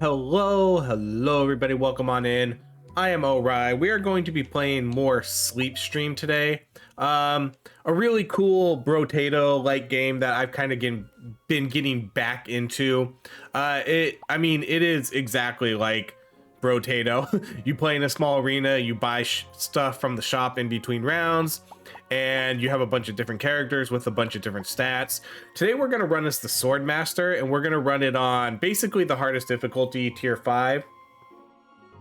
Hello everybody, welcome on in. I am Ori. We are going to be playing more Sleep Stream today. A really cool brotato like game that I've kind of been getting back into. It is exactly like brotato. You play in a small arena, you buy stuff from the shop in between rounds, and you have a bunch of different characters with a bunch of different stats. Today we're going to run as the Sword Master, and we're going to run it on basically the hardest difficulty, tier 5.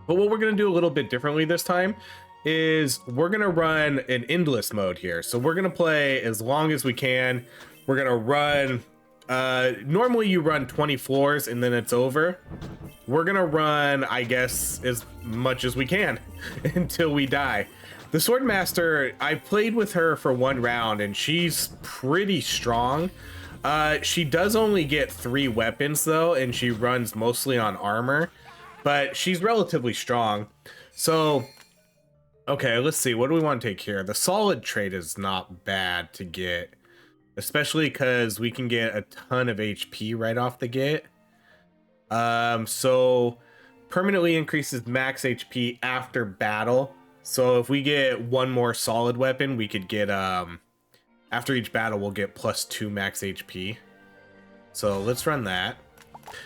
But what we're going to do a little bit differently this time is we're going to run an endless mode here. So we're going to play as long as we can. We're going to run, normally you run 20 floors and then it's over. We're going to run, I guess, as much as we can until we die. The Sword Master, I played with her for one round and she's pretty strong. She does only get 3 weapons though, and she runs mostly on armor, but she's relatively strong. So, okay, let's see. What do we want to take here? The solid trait is not bad to get, especially because we can get a ton of HP right off the get. So permanently increases max HP after battle. So if we get one more solid weapon, we could get, after each battle, we'll get +2 max HP. So let's run that.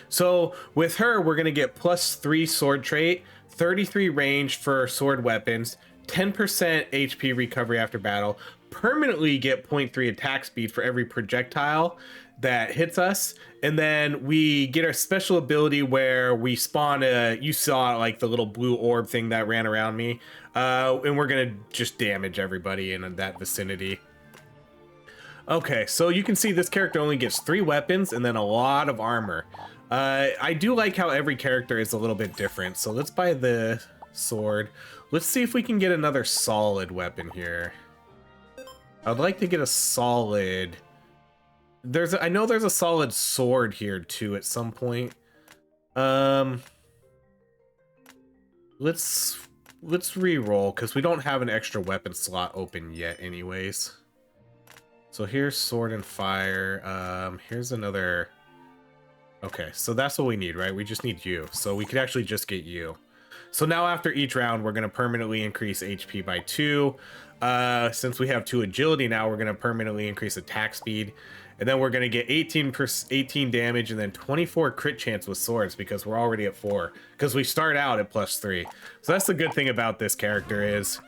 So with her, we're going to get +3 sword trait, 33 range for sword weapons, 10% HP recovery after battle, permanently get 0.3 attack speed for every projectile that hits us, and then we get our special ability where we spawn you saw like the little blue orb thing that ran around me, and we're gonna just damage everybody in that vicinity. Okay, so you can see this character only gets 3 weapons and then a lot of armor. I do like how every character is a little bit different, so let's buy the sword. Let's see if we can get another solid weapon here. I'd like to get a solid... I know there's a solid sword here too at some point. Let's re-roll because we don't have an extra weapon slot open yet anyways. So here's sword and fire. Here's another. Okay, so that's what we need, right? We just need you. So we could actually just get you. So now after each round, we're going to permanently increase HP by 2. Since we have 2 agility now, we're going to permanently increase attack speed. And then we're going to get 18 damage and then 24 crit chance with swords because we're already at 4. Because we start out at +3. So that's the good thing about this character is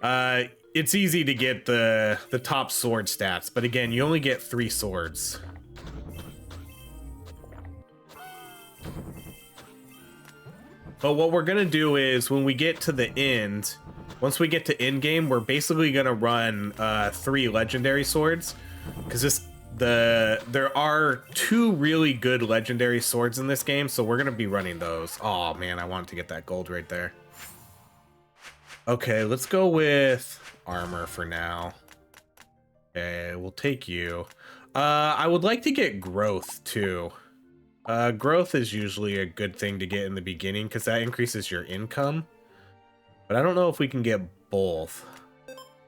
it's easy to get the top sword stats. But again, you only get 3 swords. But what we're going to do is when we get to the end, once we get to end game, we're basically going to run 3 legendary swords. Because there are 2 really good legendary swords in this game, so we're going to be running those. Oh man, I wanted to get that gold right there. Okay, let's go with armor for now. Okay, we'll take you. I would like to get growth too. Growth is usually a good thing to get in the beginning because that increases your income. But I don't know if we can get both.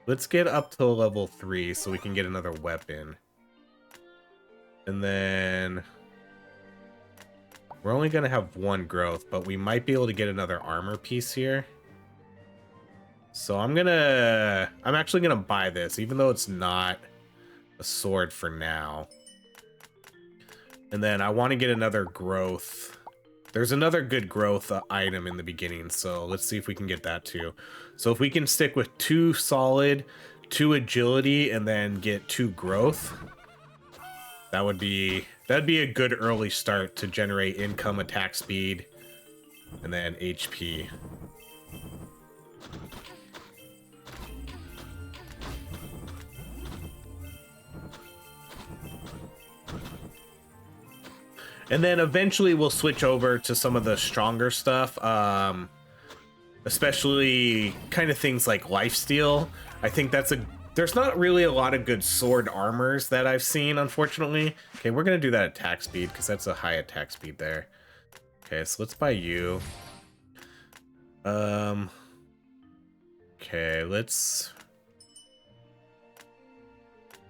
Let's get up to level 3 so we can get another weapon. And then we're only going to have 1 growth, but we might be able to get another armor piece here. So I'm actually going to buy this, even though it's not a sword for now. And then I want to get another growth. There's another good growth item in the beginning, so let's see if we can get that too. So if we can stick with 2 solid, 2 agility, and then get 2 growth, that'd be a good early start to generate income, attack speed, and then HP. And then eventually we'll switch over to some of the stronger stuff, especially kind of things like lifesteal. I think there's not really a lot of good sword armors that I've seen, unfortunately. Okay, we're going to do that attack speed because that's a high attack speed there. Okay, so let's buy you. Okay,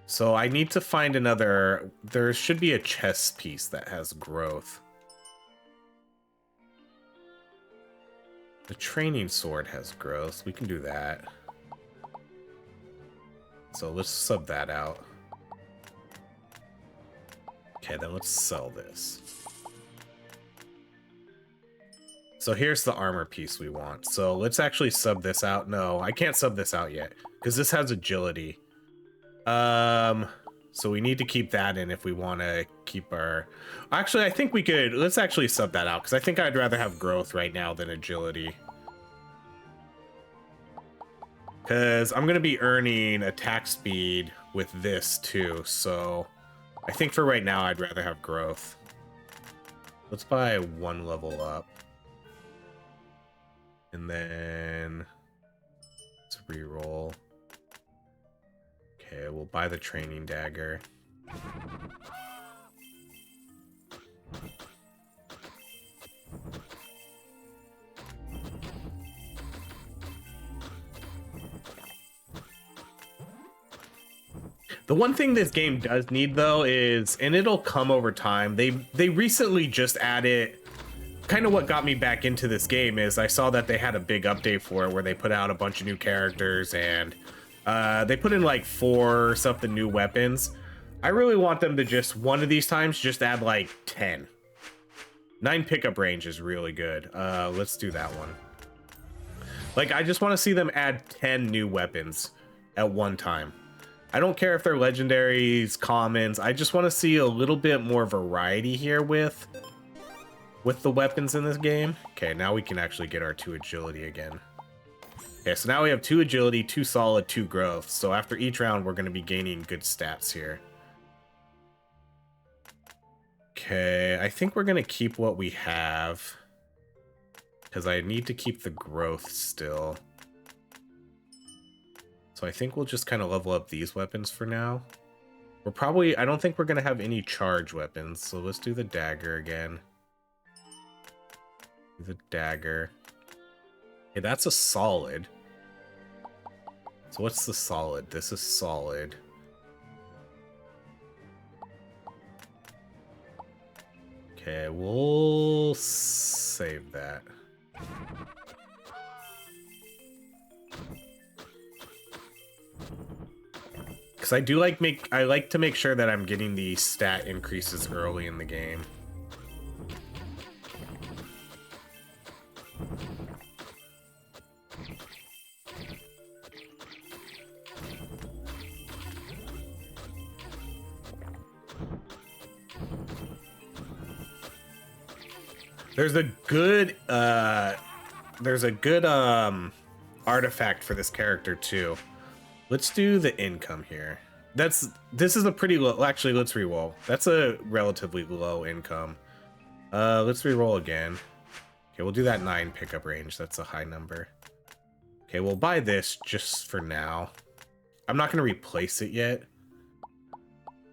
So I need to find another... There should be a chess piece that has growth. The training sword has growth. We can do that. So let's sub that out. Okay, then let's sell this. So here's the armor piece we want. So let's actually sub this out. No, I can't sub this out yet because this has agility. So we need to keep that in if we want to keep our... Actually, I think we could... Let's actually sub that out because I think I'd rather have growth right now than agility. Because I'm going to be earning attack speed with this too. So I think for right now, I'd rather have growth. Let's buy 1 level up. And then let's reroll. Okay, we'll buy the training dagger. The one thing this game does need though is, and it'll come over time, they recently just added, kind of what got me back into this game is I saw that they had a big update for it where they put out a bunch of new characters and they put in like 4 something new weapons. I really want them to just, one of these times, just add like 10. 9 pickup range is really good. Let's do that one. Like, I just want to see them add 10 new weapons at one time. I don't care if they're legendaries, commons. I just want to see a little bit more variety here with the weapons in this game. Okay, now we can actually get our 2 agility again. Okay, so now we have 2 agility, 2 solid, 2 growth. So after each round, we're going to be gaining good stats here. Okay, I think we're going to keep what we have. Because I need to keep the growth still. So I think we'll just kind of level up these weapons for now. We're probably... I don't think we're going to have any charge weapons. So let's do the dagger again. The dagger. Okay, that's a solid. So what's the solid? This is solid. Okay, we'll save that. Because I do like I like to make sure that I'm getting the stat increases early in the game. There's a good artifact for this character too. Let's do the income here. This is a pretty low, actually let's reroll. That's a relatively low income. Let's reroll again. Okay, we'll do that 9 pickup range. That's a high number. Okay, we'll buy this just for now. I'm not gonna replace it yet,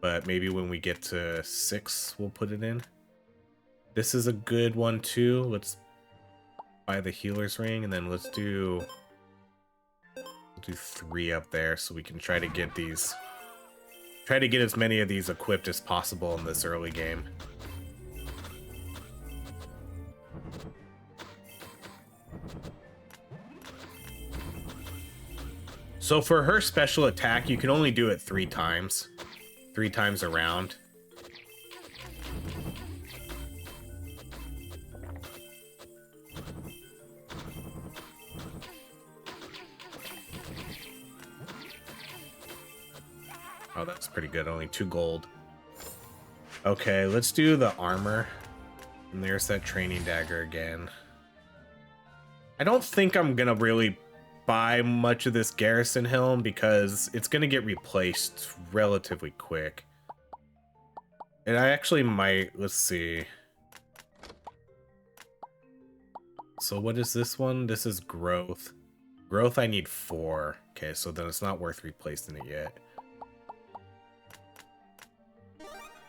but maybe when we get to 6, we'll put it in. This is a good one too. Let's buy the healer's ring, and then let's do... We'll do 3 up there so we can try to get these... Try to get as many of these equipped as possible in this early game. So for her special attack, you can only do it 3 times. 3 times around. Oh, that's pretty good. Only 2 gold. Okay, let's do the armor. And there's that training dagger again. I don't think I'm gonna really buy much of this garrison helm because it's gonna get replaced relatively quick. And I actually might... Let's see. So what is this one? This is growth. Growth I need 4. Okay, so then it's not worth replacing it yet.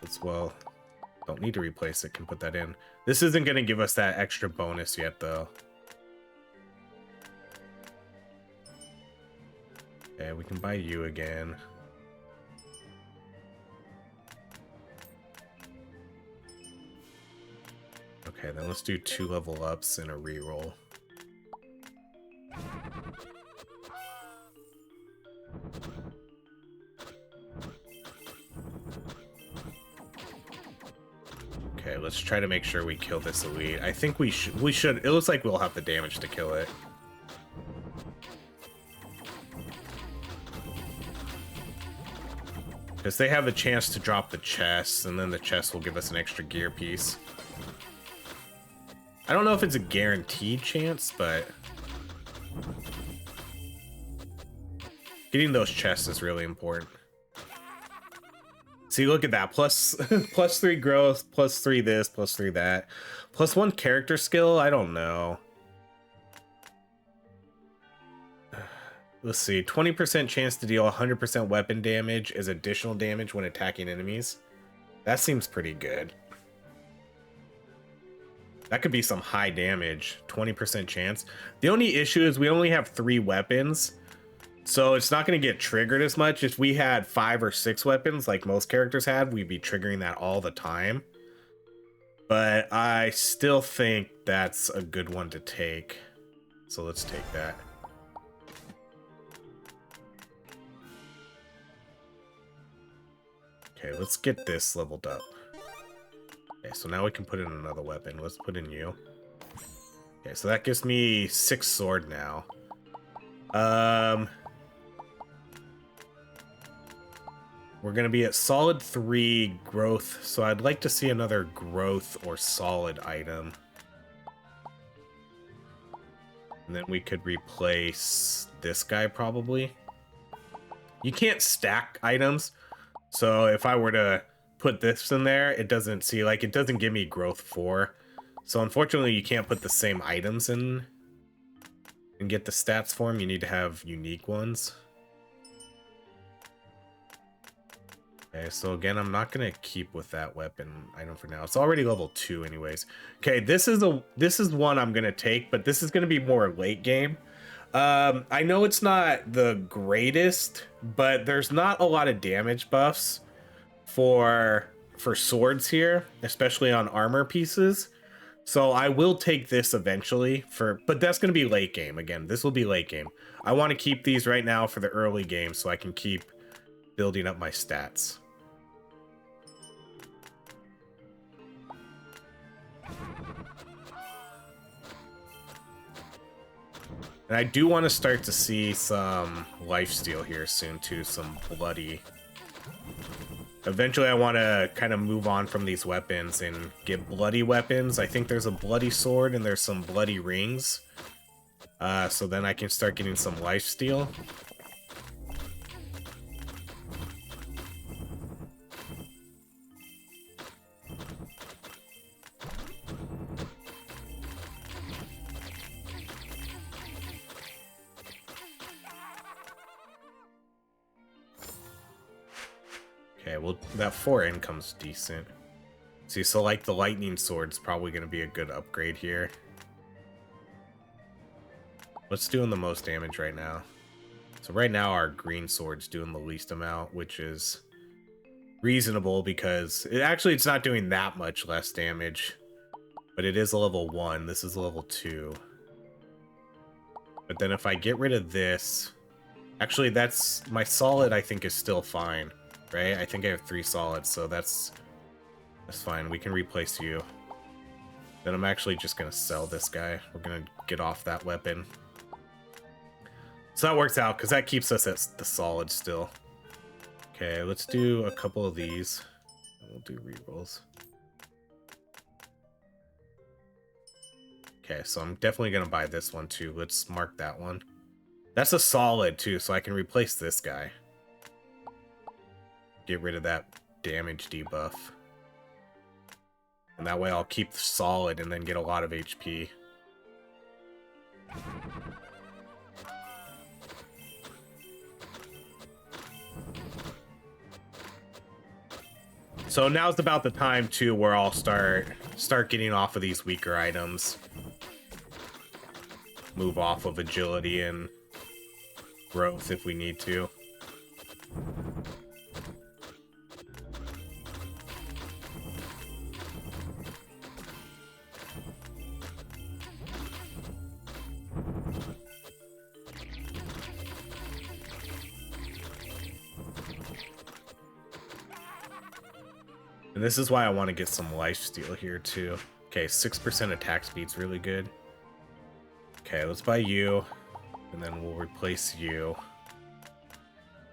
As well, don't need to replace it, can put that in. This isn't going to give us that extra bonus yet, though. Okay, we can buy you again. Okay, then let's do 2 level ups and a reroll. try to make sure we kill this elite. I think we should. It looks like we'll have the damage to kill it. Because they have a chance to drop the chest, and then the chest will give us an extra gear piece. I don't know if it's a guaranteed chance, but getting those chests is really important. See, look at that. Plus 3 growth, plus 3 this, plus 3 that. Plus 1 character skill? I don't know. Let's see. 20% chance to deal 100% weapon damage as additional damage when attacking enemies. That seems pretty good. That could be some high damage. 20% chance. The only issue is we only have 3 weapons. So it's not going to get triggered as much. If we had 5 or 6 weapons like most characters had, we'd be triggering that all the time. But I still think that's a good one to take. So let's take that. Okay, let's get this leveled up. Okay, so now we can put in another weapon. Let's put in you. Okay, so that gives me 6 sword now. We're going to be at solid 3 growth, so I'd like to see another growth or solid item. And then we could replace this guy probably. You can't stack items, so if I were to put this in there, it doesn't see, like, it doesn't give me growth 4. So unfortunately you can't put the same items in and get the stats for them. You need to have unique ones. Okay, so again, I'm not gonna keep with that weapon item for now. It's already level 2 anyways. Okay, this is one I'm gonna take, but this is gonna be more late game. I know it's not the greatest, but there's not a lot of damage buffs for swords here, especially on armor pieces. So I will take this eventually but that's gonna be late game. Again, this will be late game. I want to keep these right now for the early game so I can keep building up my stats. And I do want to start to see some lifesteal here soon too, some bloody. Eventually I want to kind of move on from these weapons and get bloody weapons. I think there's a bloody sword and there's some bloody rings. So then I can start getting some lifesteal. Okay, well, that 4 income's decent. See, so like the lightning sword's probably going to be a good upgrade here. What's doing the most damage right now? So right now our green sword's doing the least amount, which is reasonable because it's not doing that much less damage. But it is a level 1. This is a level 2. But then if I get rid of this... Actually, that's... My solid, I think, is still fine. Right? I think I have 3 solids, so that's fine. We can replace you. Then I'm actually just going to sell this guy. We're going to get off that weapon. So that works out, because that keeps us at the solid still. Okay, let's do a couple of these. We'll do rerolls. Okay, so I'm definitely going to buy this one too. Let's mark that one. That's a solid too, so I can replace this guy. Get rid of that damage debuff. And that way I'll keep the solid and then get a lot of HP. So now's about the time too where I'll start getting off of these weaker items. Move off of agility and growth if we need to. And this is why I want to get some lifesteal here too. Okay, 6% attack speed's really good. Okay, let's buy you, and then we'll replace you.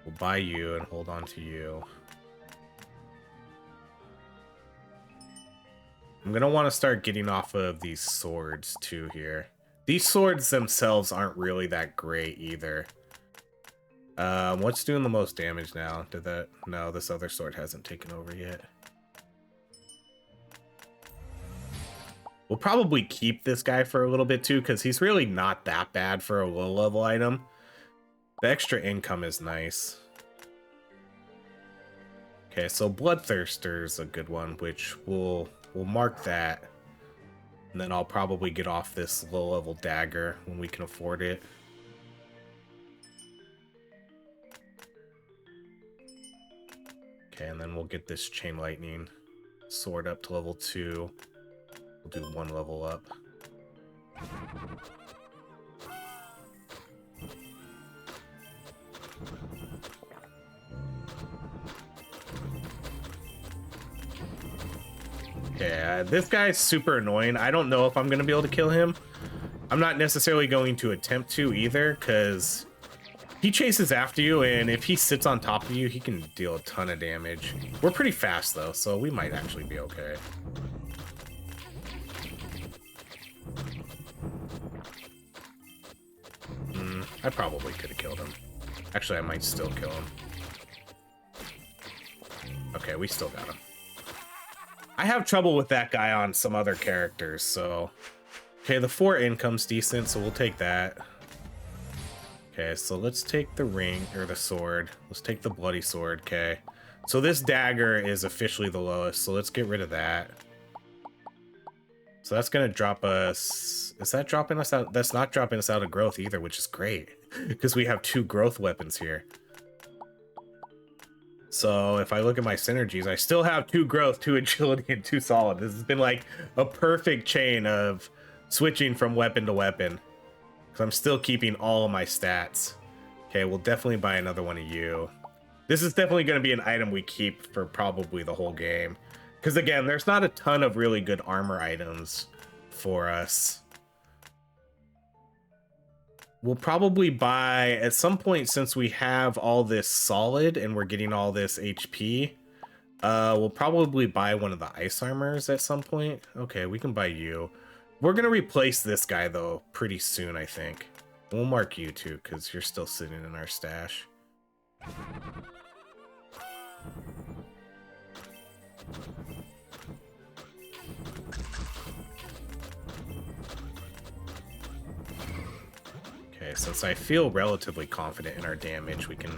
We'll buy you and hold on to you. I'm gonna want to start getting off of these swords too here. These swords themselves aren't really that great either. What's doing the most damage now? Did that? No, this other sword hasn't taken over yet. We'll probably keep this guy for a little bit too, because he's really not that bad for a low level item. The extra income is nice. Okay, so Bloodthirster's a good one, which we'll mark that. And then I'll probably get off this low level dagger when we can afford it. Okay, and then we'll get this Chain Lightning sword up to level 2. We'll do 1 level up. Yeah, this guy's super annoying. I don't know if I'm going to be able to kill him. I'm not necessarily going to attempt to either, because he chases after you, and if he sits on top of you, he can deal a ton of damage. We're pretty fast, though, so we might actually be okay. I probably could have killed him. Actually, I might still kill him. Okay, we still got him. I have trouble with that guy on some other characters, so... Okay, the 4 income's decent, so we'll take that. Okay, so let's take the ring, or the sword. Let's take the bloody sword, okay. So this dagger is officially the lowest, so let's get rid of that. So that's gonna drop us... Is that dropping us out? That's not dropping us out of growth either, which is great. Because we have 2 growth weapons here. So if I look at my synergies, I still have 2 growth, 2 agility, and 2 solid. This has been like a perfect chain of switching from weapon to weapon. Because I'm still keeping all of my stats. Okay, we'll definitely buy another one of you. This is definitely going to be an item we keep for probably the whole game. Because again, there's not a ton of really good armor items for us. We'll probably buy, at some point, since we have all this solid and we're getting all this HP, we'll probably buy one of the ice armors at some point. Okay, we can buy you. We're going to replace this guy, though, pretty soon, I think. We'll mark you, too, because you're still sitting in our stash. Okay, since I feel relatively confident in our damage, we can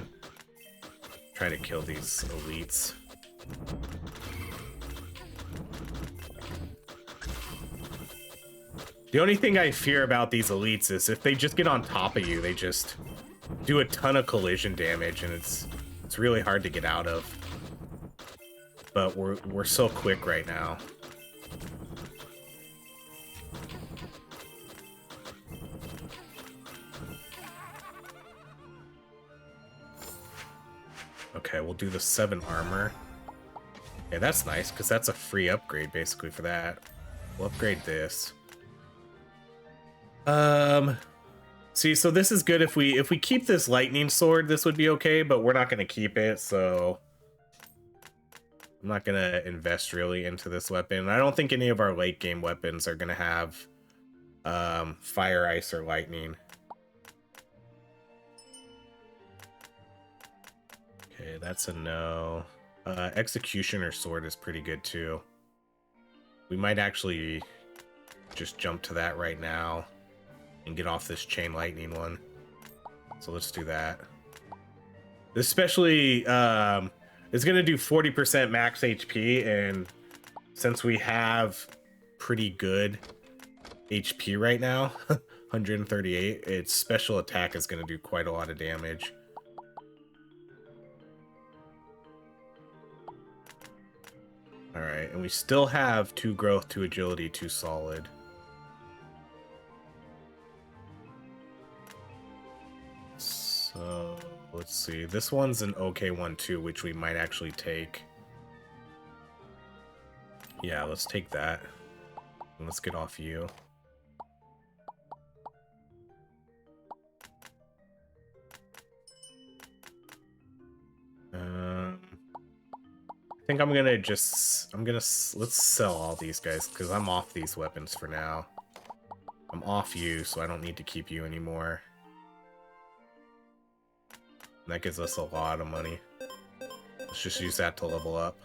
try to kill these elites. The only thing I fear about these elites is if they just get on top of you, they just do a ton of collision damage, and it's really hard to get out of. But we're so quick right now. Okay, we'll do the 7 armor. Yeah, that's nice, because that's a free upgrade, basically, for that. We'll upgrade this. See, so this is good if we keep this lightning sword, this would be okay, but we're not going to keep it, so... I'm not going to invest really into this weapon. I don't think any of our late game weapons are going to have fire, ice, or lightning. Okay, that's a no. Executioner sword is pretty good too. We might actually just jump to that right now and get off this chain lightning one. So let's do that. Especially, it's going to do 40% max HP, and since we have pretty good HP right now, 138, its special attack is going to do quite a lot of damage. Alright, and we still have 2 growth, 2 agility, 2 solid. So, let's see. This one's an okay one too, which we might actually take. Yeah, let's take that. And let's get off you. I think I'm gonna let's sell all these guys because I'm off these weapons for now. I'm off you, so I don't need to keep you anymore. And that gives us a lot of money. Let's just use that to level up.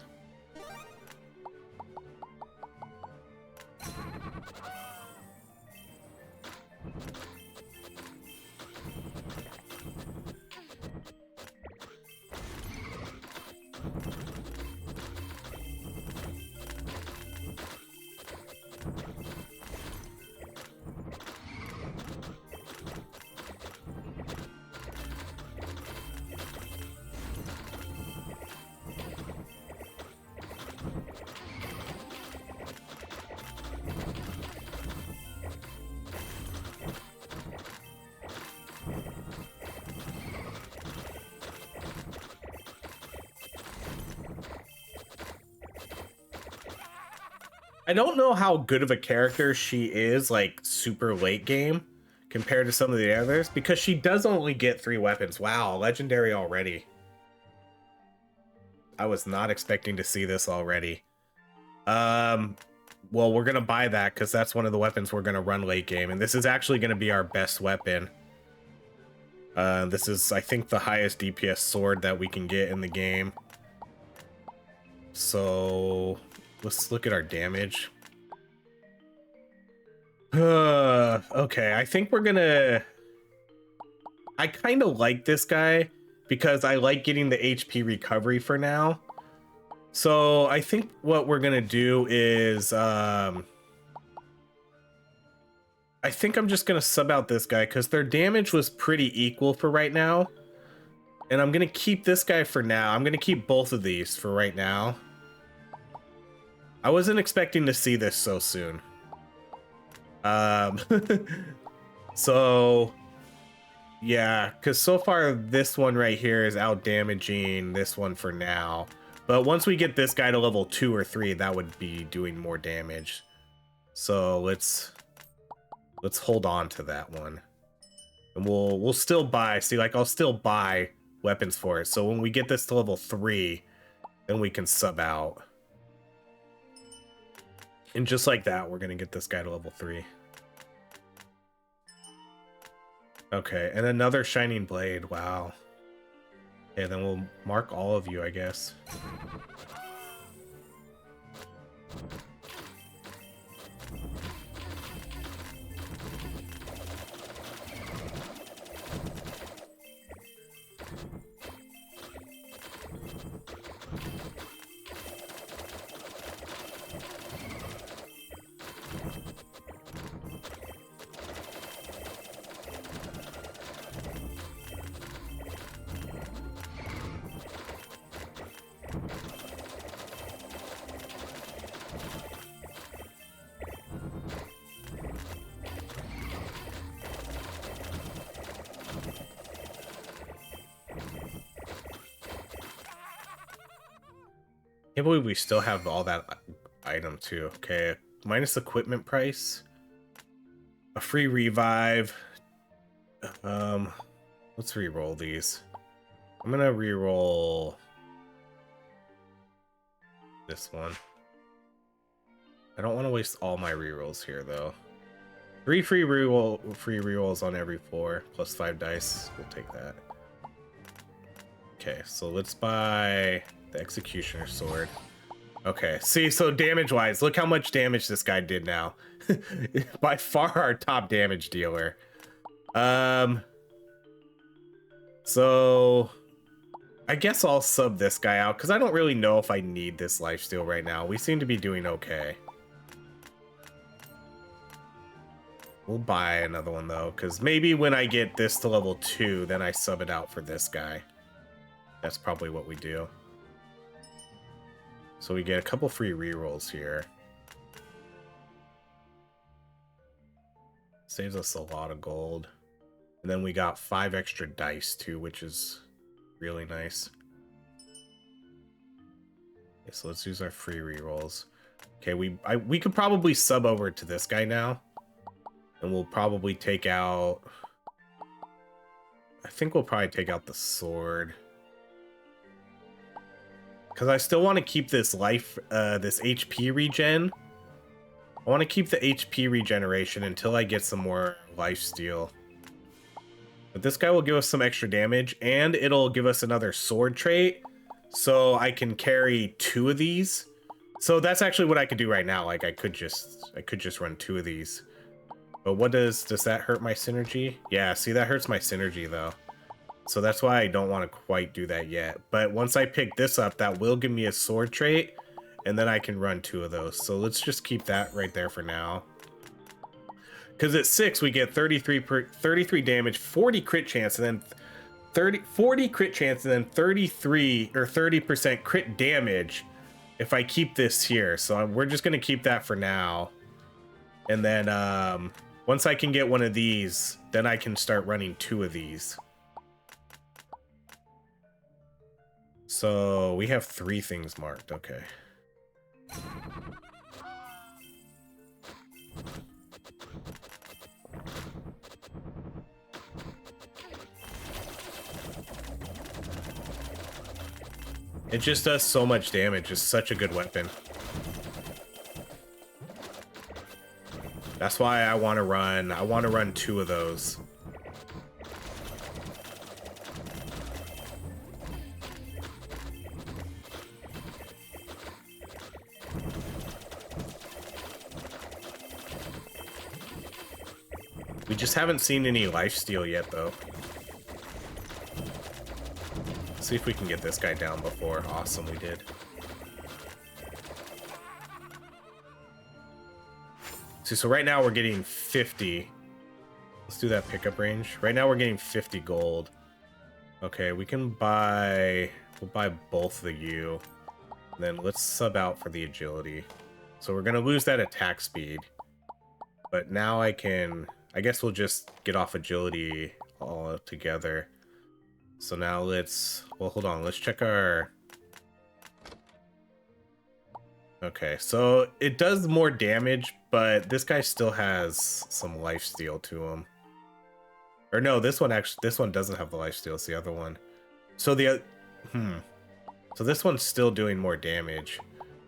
I don't know how good of a character she is, like, super late game, compared to some of the others, because she does only get 3 weapons. Wow, legendary already. I was not expecting to see this already. Well, we're gonna buy that, because that's one of the weapons we're gonna run late game, and this is actually gonna be our best weapon. This is, I think, the highest DPS sword that we can get in the game. So let's look at our damage. Okay, I think we're gonna... I kind of like this guy because I like getting the HP recovery for now. So I think what we're gonna do is... I think I'm just gonna sub out this guy because their damage was pretty equal for right now. And I'm gonna keep this guy for now. I'm gonna keep both of these for right now. I wasn't expecting to see this so soon. So yeah, because so far this one right here is out damaging this one for now. But once we get this guy to level 2 or 3, that would be doing more damage. So let's hold on to that one. And we'll still buy, see, like, I'll still buy weapons for it. So when we get this to level 3, then we can sub out. And just like that, we're gonna get this guy to level 3. Okay, and another shining blade. Wow. Okay, then we'll mark all of you, I guess. Can't believe we still have all that item too. Okay, minus equipment price, a free revive. Let's re-roll these. I'm gonna re-roll this one. I don't want to waste all my re-rolls here though. 3 free re-rolls on every floor, plus 5 dice. We'll take that. Okay, so let's buy the Executioner Sword. Okay, see, so damage-wise, look how much damage this guy did now. By far our top damage dealer. So I guess I'll sub this guy out, because I don't really know if I need this lifesteal right now. We seem to be doing okay. We'll buy another one, though, because maybe when I get this to level 2, then I sub it out for this guy. That's probably what we do. So we get a couple free rerolls here. Saves us a lot of gold. And then we got 5 extra dice too, which is really nice. Okay, so let's use our free rerolls. Okay, we could probably sub over to this guy now. And we'll probably take out... I think we'll probably take out the sword. Because I still want to keep this life, this HP regen. I want to keep the HP regeneration until I get some more lifesteal. But this guy will give us some extra damage, and it'll give us another sword trait. So I can carry 2 of these. So that's actually what I could do right now. Like I could just run 2 of these. But what does that hurt my synergy? Yeah, see, that hurts my synergy though. So that's why I don't want to quite do that yet. But once I pick this up, that will give me a sword trait, and then I can run 2 of those. So let's just keep that right there for now. Because at 6, we get 33 damage, 40 crit chance, and then 40 crit chance, and then 33 or 30% crit damage if I keep this here. So we're just going to keep that for now. And then once I can get one of these, then I can start running 2 of these. So we have 3 things marked. Okay. It just does so much damage. It's such a good weapon. That's why I want to run 2 of those. We just haven't seen any lifesteal yet, though. Let's see if we can get this guy down before. Awesome, we did. See, so right now we're getting 50. Let's do that pickup range. Right now we're getting 50 gold. Okay, we can buy... We'll buy both of you. And then let's sub out for the agility. So we're going to lose that attack speed. But now I can... I guess we'll just get off agility all together. So now let's... Well, hold on. Let's check our... Okay, so it does more damage, but this guy still has some lifesteal to him. Or no, this one doesn't have the lifesteal. It's the other one. So So this one's still doing more damage.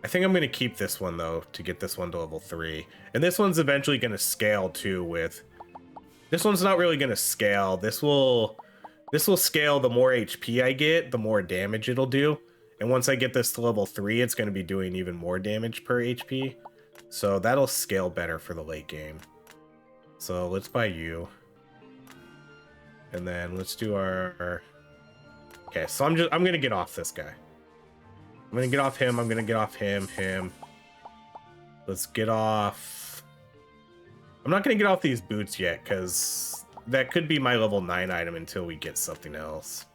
I think I'm going to keep this one, though, to get this one to level 3. And this one's eventually going to scale, too, with... This one's not really going to scale. This will scale the more HP I get, the more damage it'll do. And once I get this to level 3, it's going to be doing even more damage per HP. So that'll scale better for the late game. So let's buy you. And then let's do our... Okay, so I'm going to get off this guy. I'm going to get off him. I'm going to get off him. Let's get off... I'm not going to get off these boots yet, because that could be my level 9 item until we get something else.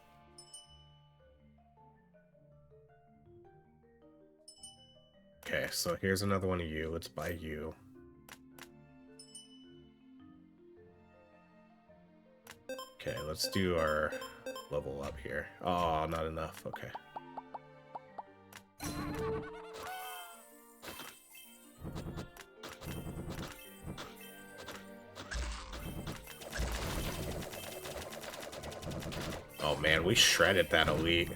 Okay, so here's another one of you. Let's buy you. Okay, let's do our level up here. Oh, not enough. Okay. Oh man, we shredded that elite.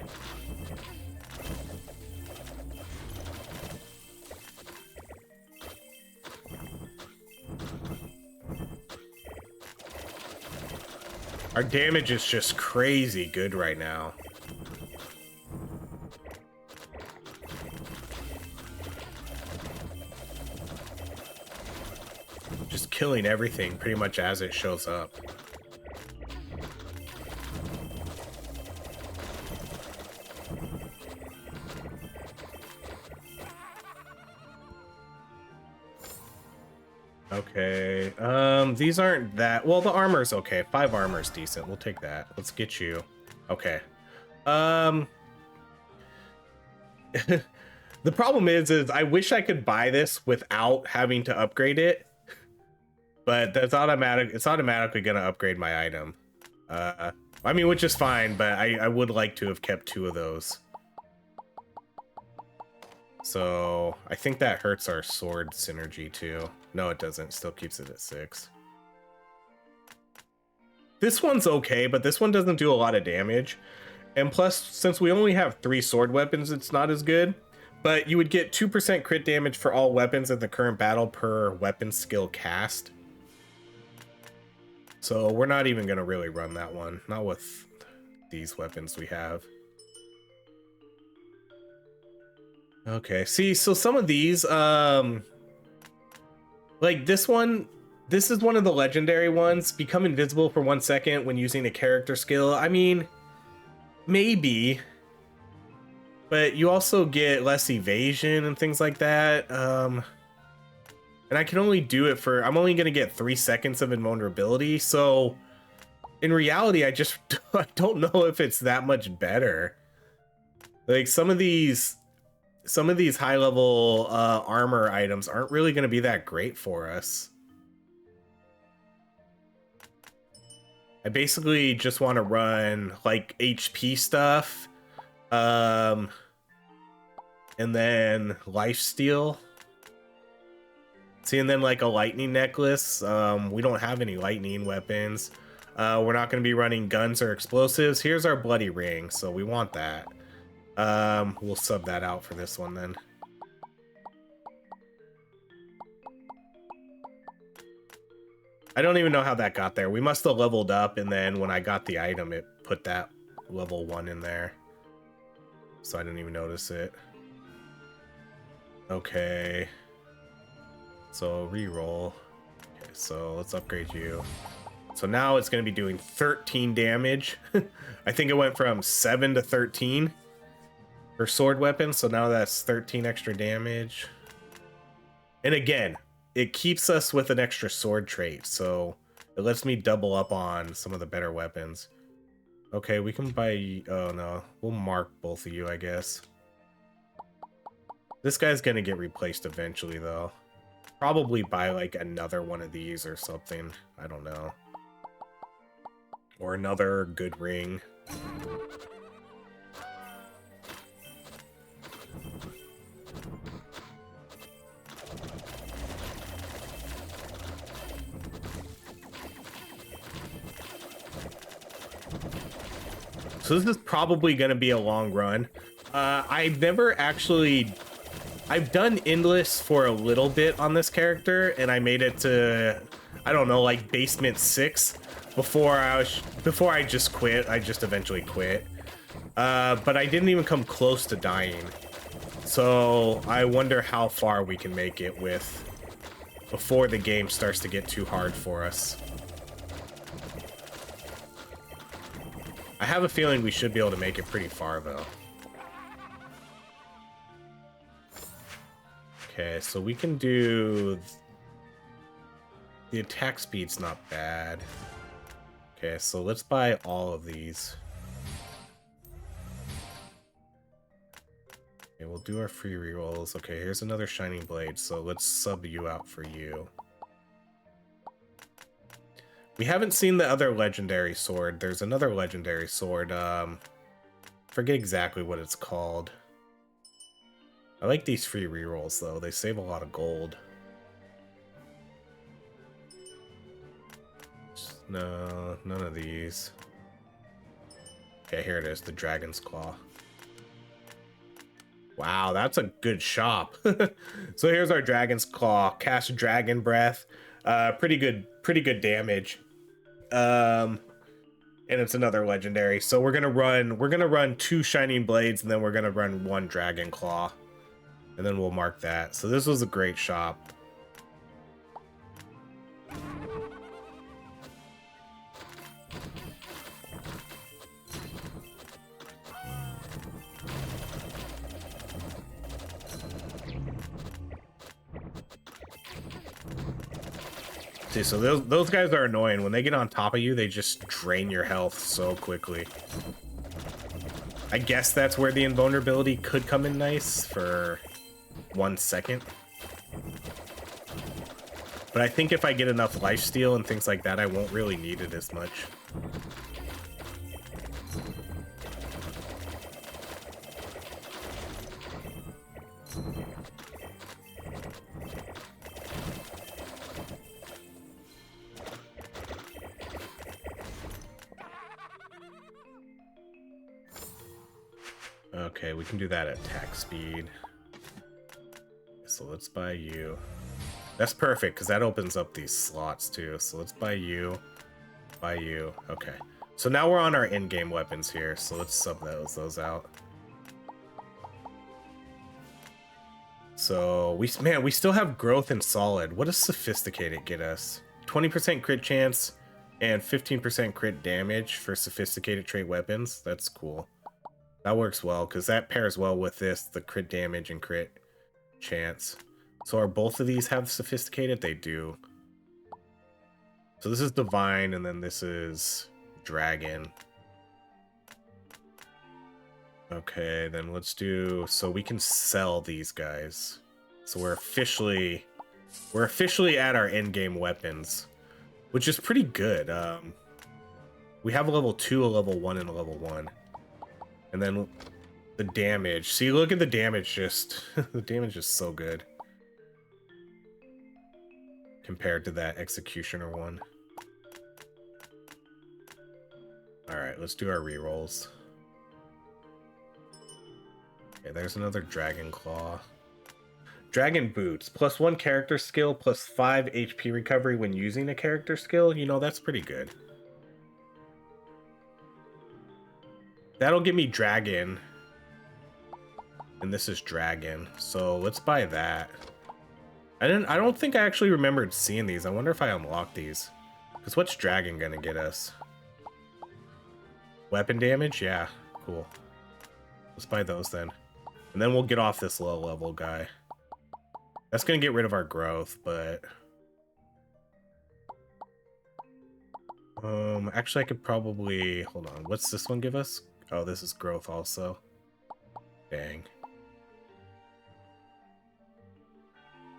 Our damage is just crazy good right now. Just killing everything pretty much as it shows up. Okay, these aren't that... Well, the armor's okay. 5 armor's decent. We'll take that. Let's get you. Okay. The problem is I wish I could buy this without having to upgrade it. But that's automatic. It's automatically going to upgrade my item. I mean, which is fine, but I would like to have kept 2 of those. So I think that hurts our sword synergy too. No, it doesn't. Still keeps it at 6. This one's okay, but this one doesn't do a lot of damage. And plus, since we only have 3 sword weapons, it's not as good. But you would get 2% crit damage for all weapons in the current battle per weapon skill cast. So we're not even going to really run that one. Not with these weapons we have. Okay, see, so some of these, like this one, this is one of the legendary ones. Become invisible for 1 second when using a character skill. I mean, maybe. But you also get less evasion and things like that. And I can only do it for, I'm only going to get 3 seconds of invulnerability. So in reality, I don't know if it's that much better. Like some of these high level armor items aren't really going to be that great for us. I basically just want to run like HP stuff. And then lifesteal. See, and then like a lightning necklace. We don't have any lightning weapons. We're not going to be running guns or explosives. Here's our bloody ring, so we want that. We'll sub that out for this one then. I don't even know how that got there. We must have leveled up, and then when I got the item, it put that level 1 in there. So I didn't even notice it. Okay. So reroll. Okay, so let's upgrade you. So now it's going to be doing 13 damage. I think it went from 7 to 13 for sword weapons. So now that's 13 extra damage. And again, it keeps us with an extra sword trait. So it lets me double up on some of the better weapons. Okay, we can buy... Oh, no. We'll mark both of you, I guess. This guy's going to get replaced eventually, though. Probably buy, like, another one of these or something. I don't know. Or another good ring. So this is probably going to be a long run. I've never actually... I've done endless for a little bit on this character, and I made it to, I don't know, like basement 6 before I just quit. I just eventually quit. But I didn't even come close to dying. So I wonder how far we can make it with before the game starts to get too hard for us. I have a feeling we should be able to make it pretty far, though. Okay, so we can do... The attack speed's not bad. Okay, so let's buy all of these. Okay, we'll do our free rerolls. Okay, here's another shining blade, so let's sub you out for you. We haven't seen the other legendary sword. There's another legendary sword. Forget exactly what it's called. I like these free rerolls, though. They save a lot of gold. No, none of these. Okay, here it is, the Dragon's Claw. Wow, that's a good shop. So here's our Dragon's Claw. Cast Dragon Breath. Pretty good damage. And it's another legendary. So we're gonna run 2 Shining Blades, and then we're gonna run 1 Dragon Claw. And then we'll mark that. So this was a great shop. See, so those guys are annoying. When they get on top of you, they just drain your health so quickly. I guess that's where the invulnerability could come in nice for 1 second. But I think if I get enough lifesteal and things like that, I won't really need it as much. Okay, we can do that at attack speed. So let's buy you. That's perfect, because that opens up these slots too. So let's buy you. Buy you. Okay. So now we're on our in-game weapons here. So let's sub those out. So we still have growth and solid. What does sophisticated get us? 20% crit chance and 15% crit damage for sophisticated trait weapons. That's cool. That works well because that pairs well with this, the crit damage and crit chance. So are both of these have sophisticated? They do. So this is divine and then this is dragon. Okay, then let's do, so we can sell these guys. So we're officially at our in-game weapons, which is pretty good. We have a level 2, a level 1, and a level 1. And then the damage. See, look at the damage, just the damage is so good compared to that executioner one. All right, let's do our rerolls. Okay, there's another dragon claw. Dragon boots, +1 character skill, +5 HP recovery when using a character skill. You know, that's pretty good. That'll give me dragon. And this is dragon. So let's buy that. I don't think I actually remembered seeing these. I wonder if I unlocked these. Because what's dragon gonna get us? Weapon damage? Yeah, cool. Let's buy those then. And then we'll get off this low level guy. That's gonna get rid of our growth, but actually I could probably, hold on, what's this one give us? Oh, this is growth also. Dang.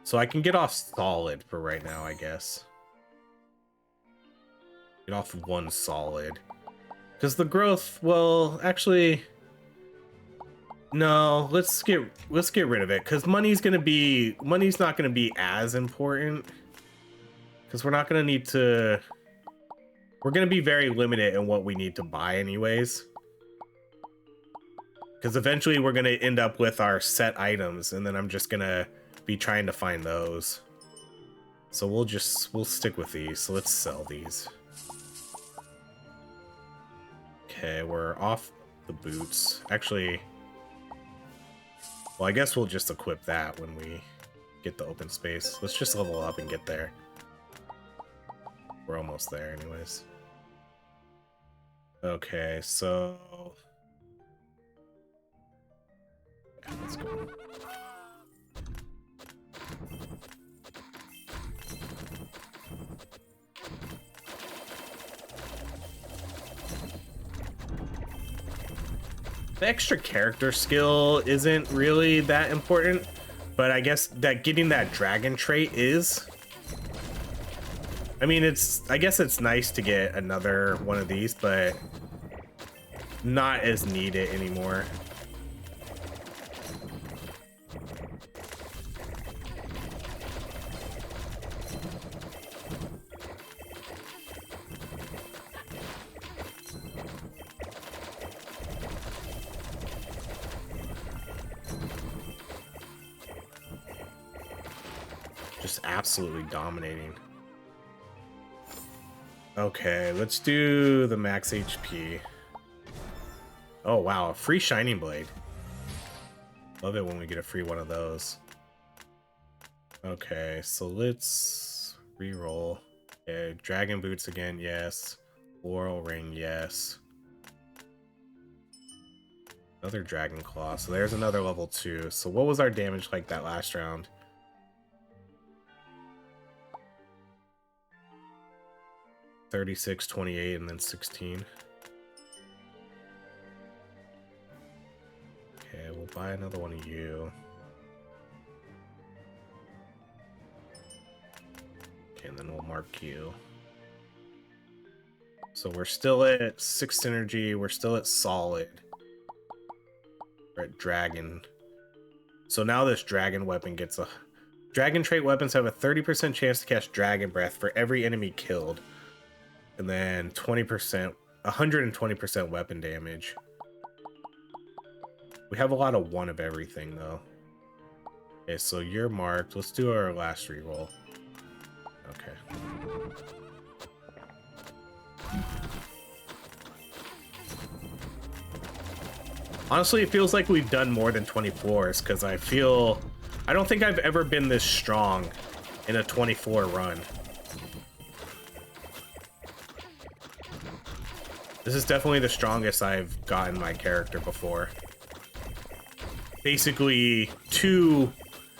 So I can get off solid for right now, I guess. Get off 1 solid. Because the growth, well, actually, no, let's get rid of it, because money's not gonna be as important. Because we're not gonna need to, we're gonna be very limited in what we need to buy anyways. Because eventually we're gonna end up with our set items, and then I'm just gonna be trying to find those. So we'll stick with these. So let's sell these. Okay, we're off the boots. Actually, well, I guess we'll just equip that when we get the open space. Let's just level up and get there. We're almost there anyways. Okay, so let's go. The extra character skill isn't really that important, but I guess that getting that dragon trait is. I mean, I guess it's nice to get another one of these, but not as needed anymore. Just absolutely dominating. Okay, let's do the max HP. Oh wow, a free shining blade. Love it when we get a free one of those. Okay, so let's reroll. Okay, dragon boots again, yes. Laurel ring, yes. Another dragon claw. So there's another level 2. So what was our damage like that last round? 36, 28, and then 16. Okay, we'll buy another one of you. Okay, and then we'll mark you. So we're still at 6 synergy, we're still at solid. We're at dragon. So now this dragon weapon gets a... Dragon trait weapons have a 30% chance to cast dragon breath for every enemy killed. And then 20%, 120% weapon damage. We have a lot of one of everything, though. Okay, so you're marked. Let's do our last reroll. Okay. Honestly, it feels like we've done more than 24s, because I don't think I've ever been this strong in a 24 run. This is definitely the strongest I've gotten my character before. Basically, 3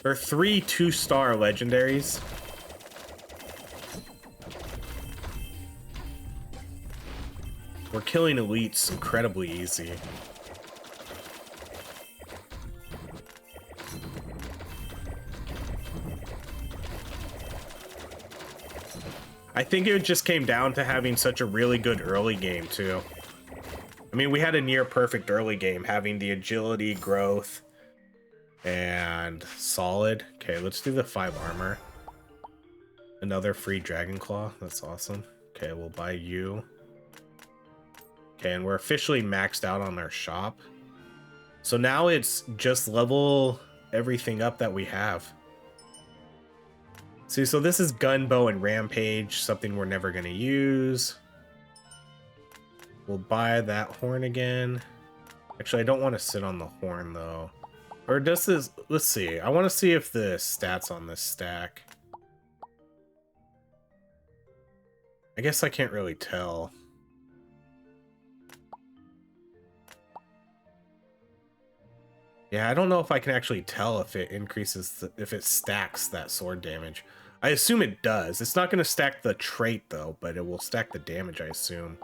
2-star legendaries. We're killing elites incredibly easy. I think it just came down to having such a really good early game, too. I mean, we had a near perfect early game, having the agility, growth, and solid. Okay, let's do the 5 armor. Another free Dragon Claw. That's awesome. Okay, we'll buy you. Okay, and we're officially maxed out on our shop. So now it's just level everything up that we have. See, so this is Gunbow and Rampage, something we're never going to use. We'll buy that horn again. Actually, I don't want to sit on the horn, though. Or does this... Let's see. I want to see if the stats on this stack. I guess I can't really tell. Yeah, I don't know if I can actually tell if it increases, if it stacks that sword damage. I assume it does. It's not going to stack the trait, though, but it will stack the damage, I assume.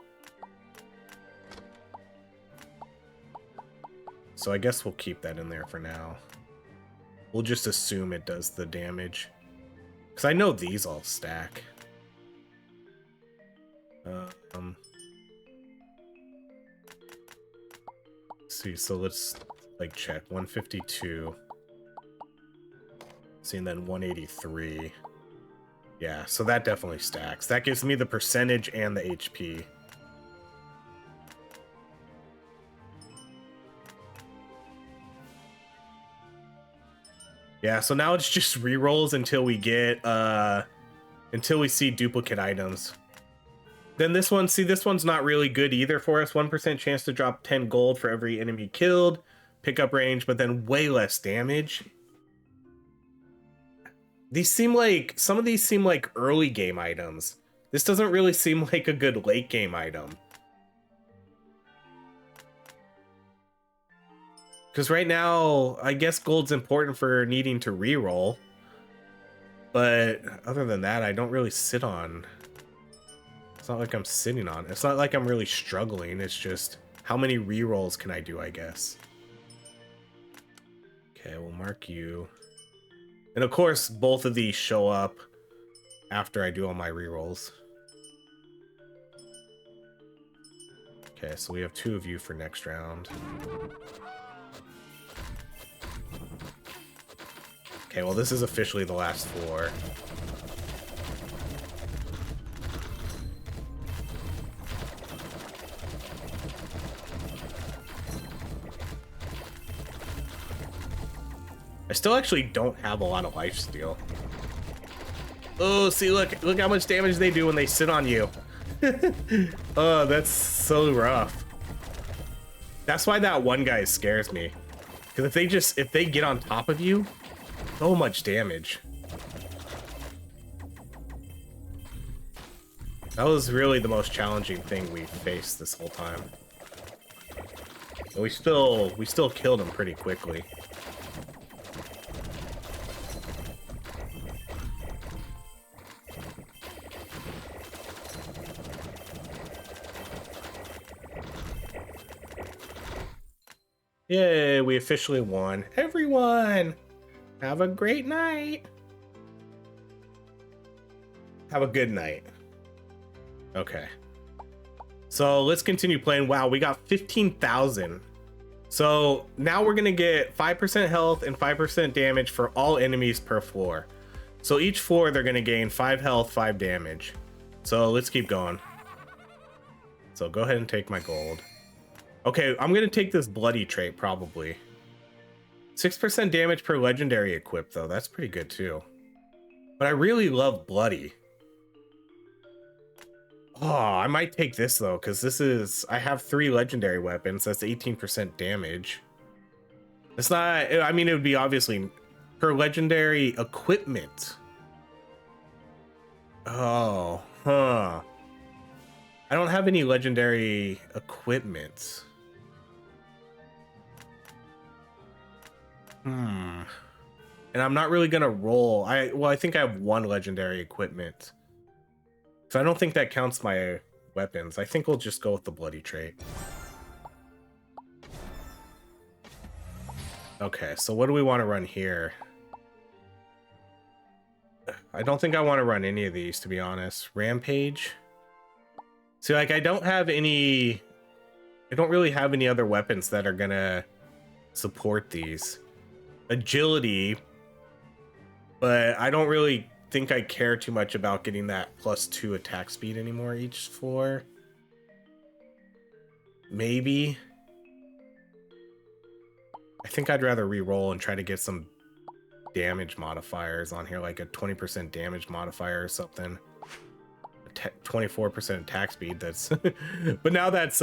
So I guess we'll keep that in there for now. We'll just assume it does the damage. Because I know these all stack. Let's see, so let's like check. 152. See, and then 183. Yeah, so that definitely stacks. That gives me the percentage and the HP. Yeah, so now it's just rerolls until we get until we see duplicate items. Then this one, see, this one's not really good either for us. 1% chance to drop 10 gold for every enemy killed. Pickup range, but then way less damage. These seem like, some of these seem like early game items. This doesn't really seem like a good late game item. Because right now, I guess gold's important for needing to reroll. But other than that, I don't really sit on. It's not like I'm sitting on. It's not like I'm really struggling. It's just, how many rerolls can I do, I guess? Okay, we'll mark you. And of course, both of these show up after I do all my rerolls. Okay, so we have 2 of you for next round. Okay, well, this is officially the last 4. I still actually don't have a lot of lifesteal. Oh, see, look how much damage they do when they sit on you. Oh, that's so rough. That's why that one guy scares me. Because if they get on top of you, so much damage. That was really the most challenging thing we faced this whole time. And we still killed him pretty quickly. Yay, we officially won. Everyone, have a great night. Have a good night. Okay. So let's continue playing. Wow, we got 15,000. So now we're gonna get 5% health and 5% damage for all enemies per floor. So each floor they're gonna gain 5 health, 5 damage. So let's keep going. So go ahead and take my gold. Okay, I'm gonna take this bloody trait probably. 6% damage per legendary equip, though. That's pretty good, too. But I really love Bloody. Oh, I might take this, though, because this is... I have 3 legendary weapons. That's 18% damage. It's not... I mean, it would be obviously per legendary equipment. Oh, huh. I don't have any legendary equipment. And I'm not really gonna roll. I think I have 1 legendary equipment. So I don't think that counts my weapons. I think we'll just go with the bloody trait. Okay, so what do we want to run here? I don't think I want to run any of these, to be honest. Rampage. See, like, I don't really have any other weapons that are gonna support these. Agility, but I don't really think I care too much about getting that +2 attack speed anymore each floor. Maybe. I think I'd rather re-roll and try to get some damage modifiers on here, like a 20% damage modifier or something. 24% attack speed, that's but now that's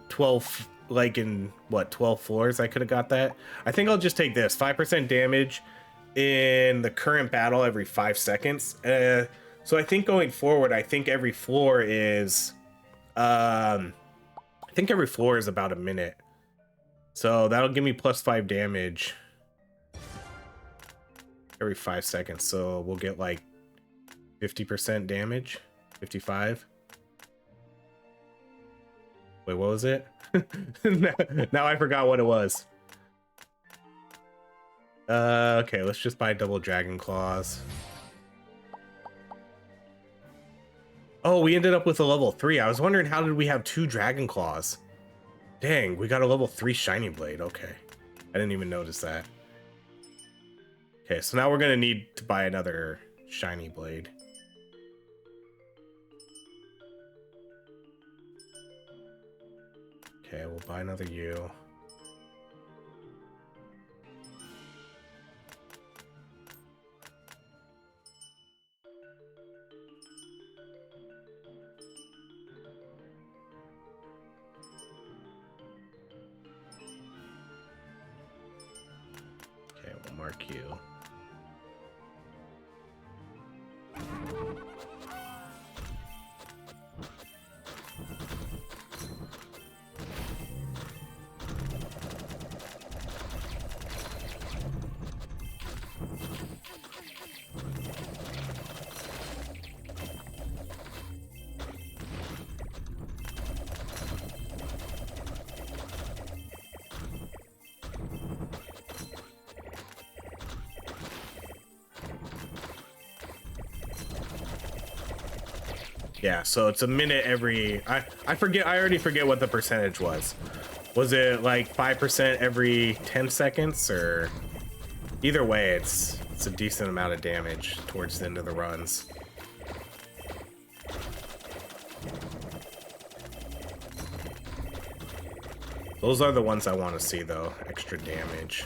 12, like in what, 12 floors I could have got that. I think I'll just take this 5% damage in the current battle every 5 seconds. So I think going forward, I think every floor is about a minute, so that'll give me +5 damage every 5 seconds. So we'll get like 50% damage. 55. Wait, what was it? Now I forgot what it was. Okay, let's just buy double dragon claws. Oh, we ended up with a level 3. I was wondering, how did we have 2 dragon claws? Dang, we got a level 3 shiny blade. Okay, I didn't even notice that. Okay, so now we're gonna need to buy another shiny blade. Okay, we'll buy another U. Okay, we'll mark you. Yeah, so it's a minute every... I already forget what the percentage was. Was it like 5% every 10 seconds, or... Either way, it's a decent amount of damage towards the end of the runs. Those are the ones I want to see, though. Extra damage.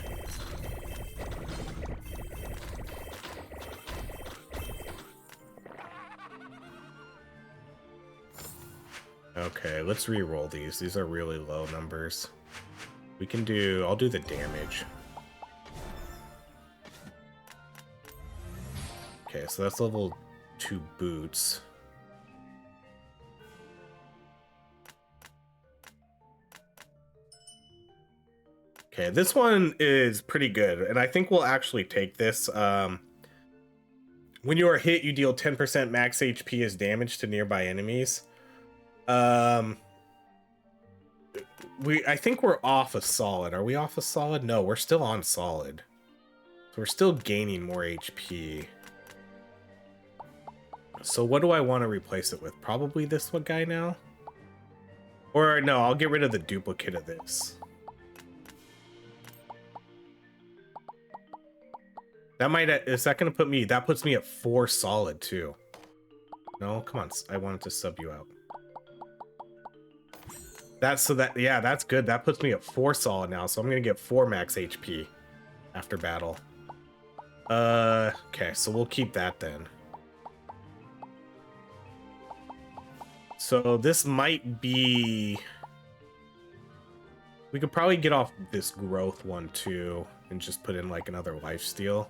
Okay, let's re-roll these. These are really low numbers. We can do... I'll do the damage. Okay, so that's level 2 boots. Okay, this one is pretty good, and I think we'll actually take this. When you are hit, you deal 10% max HP as damage to nearby enemies. I think we're off a solid. Are we off a solid? No, we're still on solid. So we're still gaining more HP. So what do I want to replace it with? Probably this one guy now? Or no, I'll get rid of the duplicate of this. Is that gonna put me, that puts me at 4 solid too. No, come on, I wanted to sub you out. Yeah, that's good. That puts me at 4 solid now, so I'm gonna get 4 max HP. after battle. Okay, so we'll keep that then. So this might be... We could probably get off this growth one too and just put in like another lifesteal.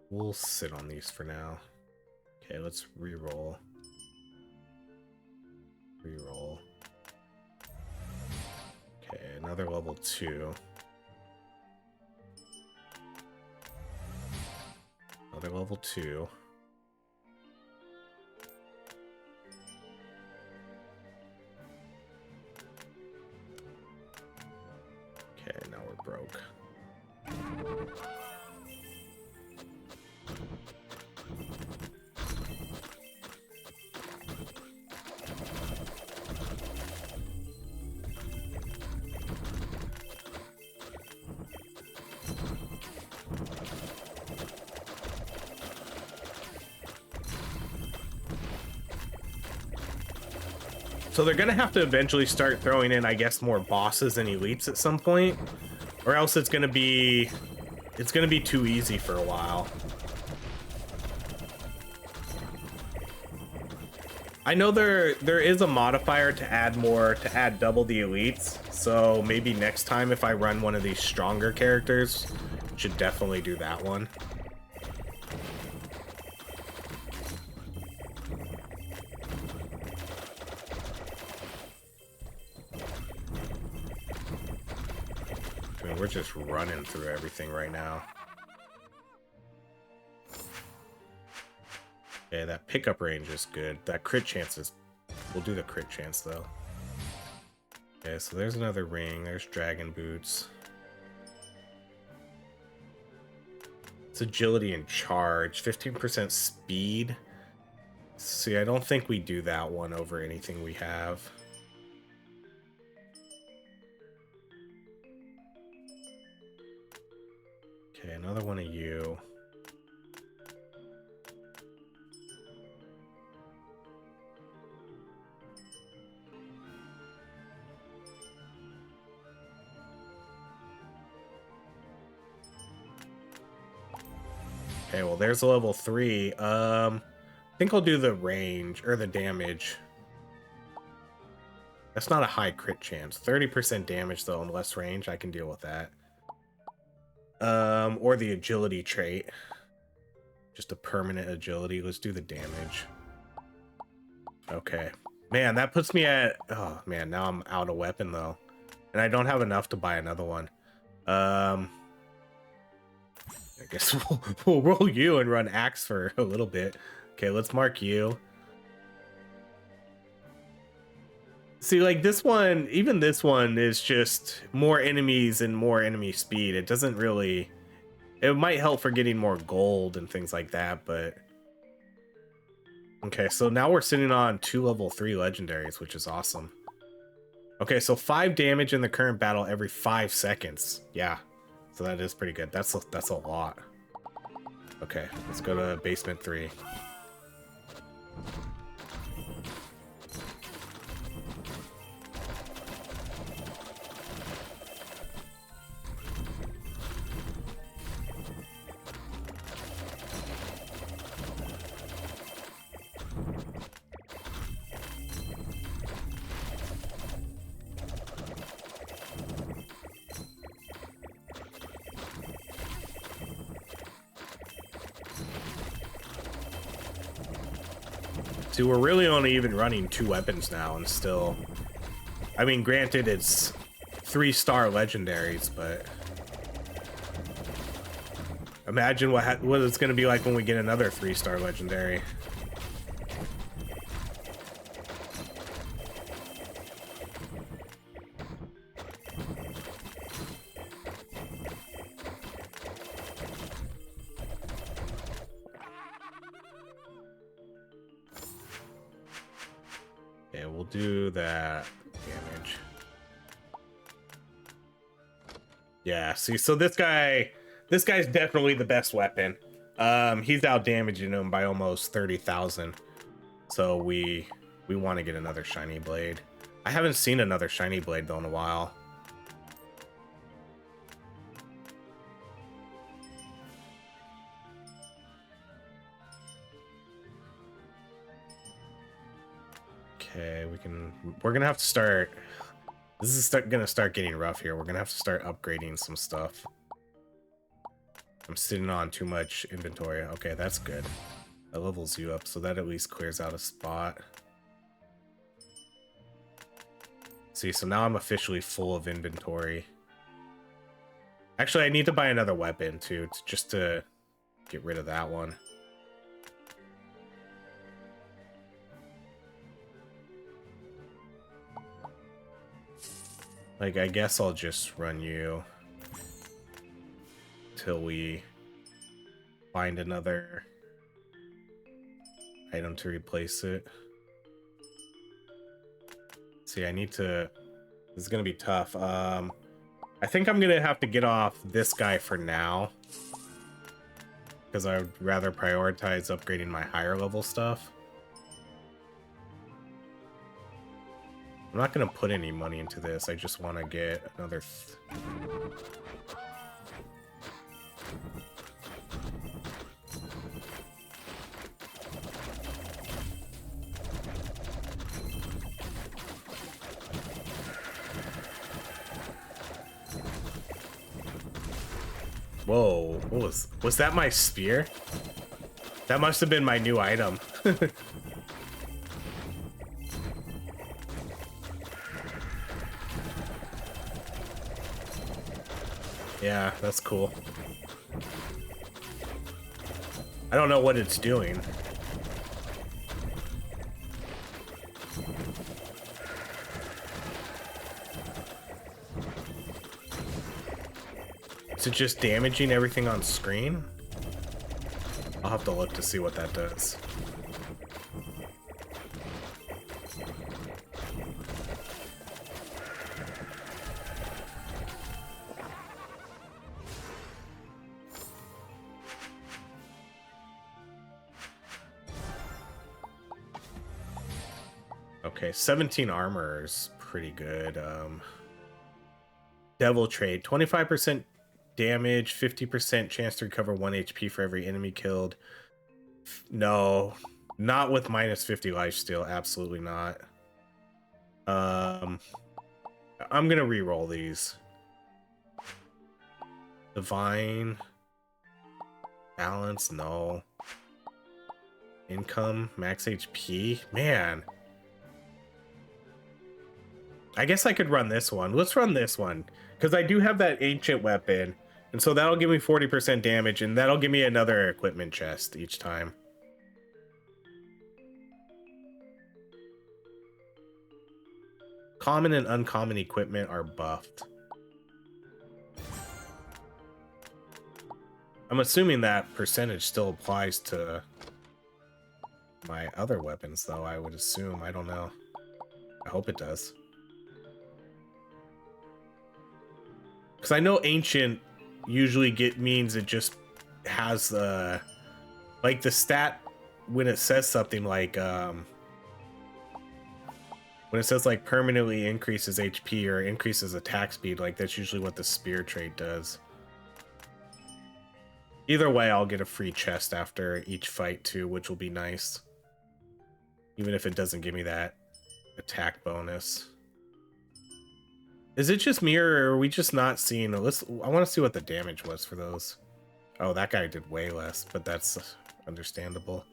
We'll sit on these for now. Okay, let's reroll. Reroll. Okay, another level 2. Another level 2. Okay, now we're broke. So they're gonna have to eventually start throwing in, I guess, more bosses and elites at some point, or else it's gonna be too easy for a while. I know there is a modifier to add double the elites, so maybe next time if I run one of these stronger characters, should definitely do that one. We're just running through everything right now. Yeah, that pickup range is good. That crit chance is... We'll do the crit chance, though. Okay, so there's another ring. There's dragon boots. It's agility and charge. 15% speed. See, I don't think we do that one over anything we have. Okay, another one of you. Okay, well, there's a level 3. I think I'll do the range, or the damage. That's not a high crit chance. 30% damage, though, and less range. I can deal with that. Or the agility trait. Just a permanent agility. Let's do the damage. Okay. Man, that puts me at... Oh, man, now I'm out of weapon, though. And I don't have enough to buy another one. I guess we'll roll you and run axe for a little bit. Okay, let's mark you. See, like this one, even this one is just more enemies and more enemy speed. It doesn't really... It might help for getting more gold and things like that, but... Okay, so now we're sitting on 2 level 3 legendaries, which is awesome. Okay, so 5 damage in the current battle every 5 seconds. Yeah, so that is pretty good. That's a lot. Okay, let's go to basement 3. See, we're really only even running 2 weapons now, and still... I mean, granted, it's 3-star legendaries, but... Imagine what it's going to be like when we get another 3-star legendary. Okay, we'll do that damage. Yeah, see, so this guy's definitely the best weapon. He's out damaging him by almost 30,000. So we want to get another shiny blade. I haven't seen another shiny blade though in a while. Okay, we're gonna have to start. This is gonna start getting rough here. We're gonna have to start upgrading some stuff. I'm sitting on too much inventory. Okay, that's good. That levels you up, so that at least clears out a spot. See, so now I'm officially full of inventory. Actually, I need to buy another weapon too, just to get rid of that one. Like, I guess I'll just run you till we find another item to replace it. See, I need to... This is gonna be tough. I think I'm gonna have to get off this guy for now, because I would rather prioritize upgrading my higher level stuff. I'm not gonna put any money into this. I just want to get another... Whoa, what was that my spear? That must have been my new item. Yeah, that's cool. I don't know what it's doing. Is it just damaging everything on screen? I'll have to look to see what that does. Okay, 17 armor is pretty good. Devil Trade, 25% damage, 50% chance to recover 1 HP for every enemy killed. No, not with minus 50 lifesteal. Absolutely not. I'm gonna re-roll these. Divine balance, no. Income, max HP, man. I guess I could run this one. Let's run this one, because I do have that ancient weapon, and so that'll give me 40% damage, and that'll give me another equipment chest each time. Common and uncommon equipment are buffed. I'm assuming that percentage still applies to my other weapons, though, I would assume. I don't know. I hope it does. Because I know ancient usually means it just has like the stat when it says something like when it says like permanently increases HP or increases attack speed, like that's usually what the spear trait does. Either way, I'll get a free chest after each fight too, which will be nice. Even if it doesn't give me that attack bonus. Is it just me, or are we just not seeing a list? I want to see what the damage was for those. Oh, that guy did way less, but that's understandable.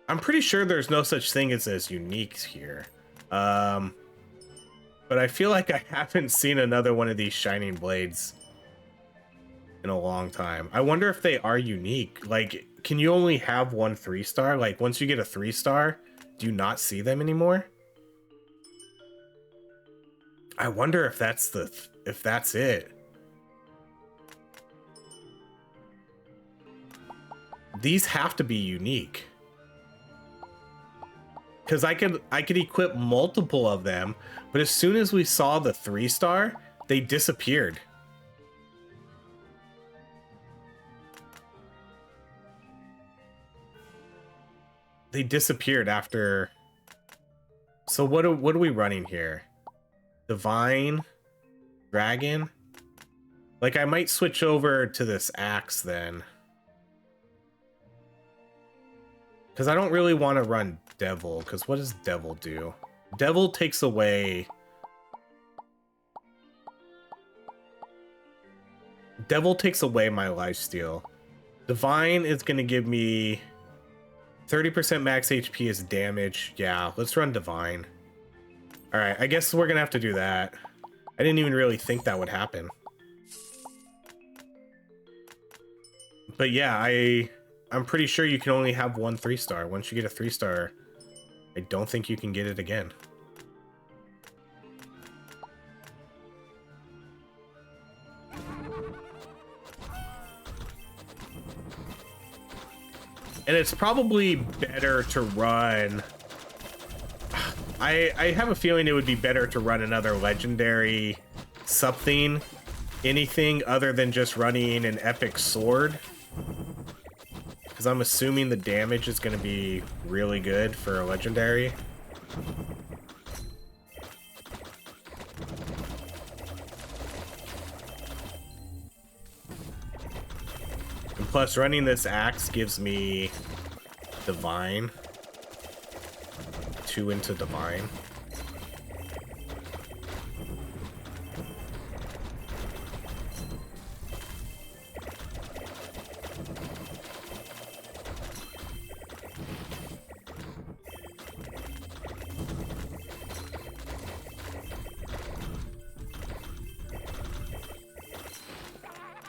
I'm pretty sure there's no such thing as uniques here. But I feel like I haven't seen another one of these shining blades in a long time. I wonder if they are unique. Like, can you only have one 3-star? Like, once you get a 3-star, do you not see them anymore? I wonder if that's it. These have to be unique. Because I could equip multiple of them, but as soon as we saw the 3-star, they disappeared. They disappeared after. So what are we running here? Divine, dragon. Like, I might switch over to this axe then. Because I don't really want to run Devil, because what does Devil do? Devil takes away... Devil takes away my lifesteal. Divine is going to give me 30% max HP as damage. Yeah, let's run Divine. Alright, I guess we're going to have to do that. I didn't even really think that would happen. But yeah, I'm pretty sure you can only have one 3-star. Once you get a 3-star, I don't think you can get it again. And it's probably better to run... I have a feeling it would be better to run another legendary something, anything other than just running an epic sword. Because I'm assuming the damage is going to be really good for a legendary. And plus, running this axe gives me Divine. 2 into Divine.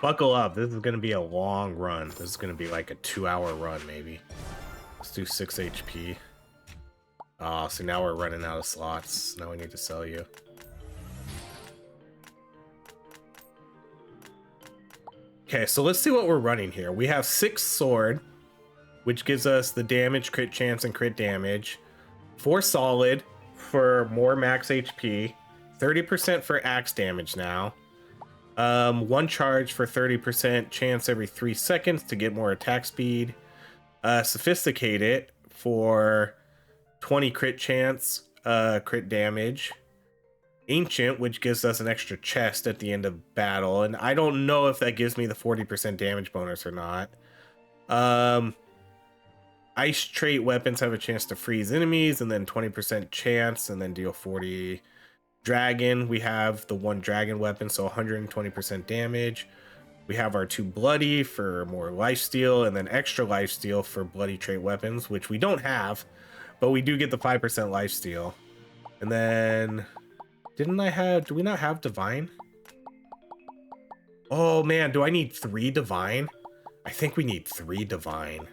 Buckle up. This is going to be a long run. This is going to be like a 2-hour run, maybe. Let's do 6 HP. Oh, so now we're running out of slots. Now we need to sell you. Okay, so let's see what we're running here. We have 6 sword, which gives us the damage, crit chance, and crit damage. 4 solid for more max HP. 30% for axe damage now. 1 charge for 30% chance every 3 seconds to get more attack speed. Sophisticated for 20 crit chance, crit damage. Ancient, which gives us an extra chest at the end of battle, and I don't know if that gives me the 40% damage bonus or not. Ice trait weapons have a chance to freeze enemies, and then 20% chance, and then deal 40. Dragon, we have the 1 dragon weapon, so 120% damage. We have our 2 bloody for more lifesteal, and then extra lifesteal for bloody trait weapons, which we don't have, but we do get the 5% lifesteal. And then, do we not have Divine? Oh man, do I need 3 Divine? I think we need 3 Divine.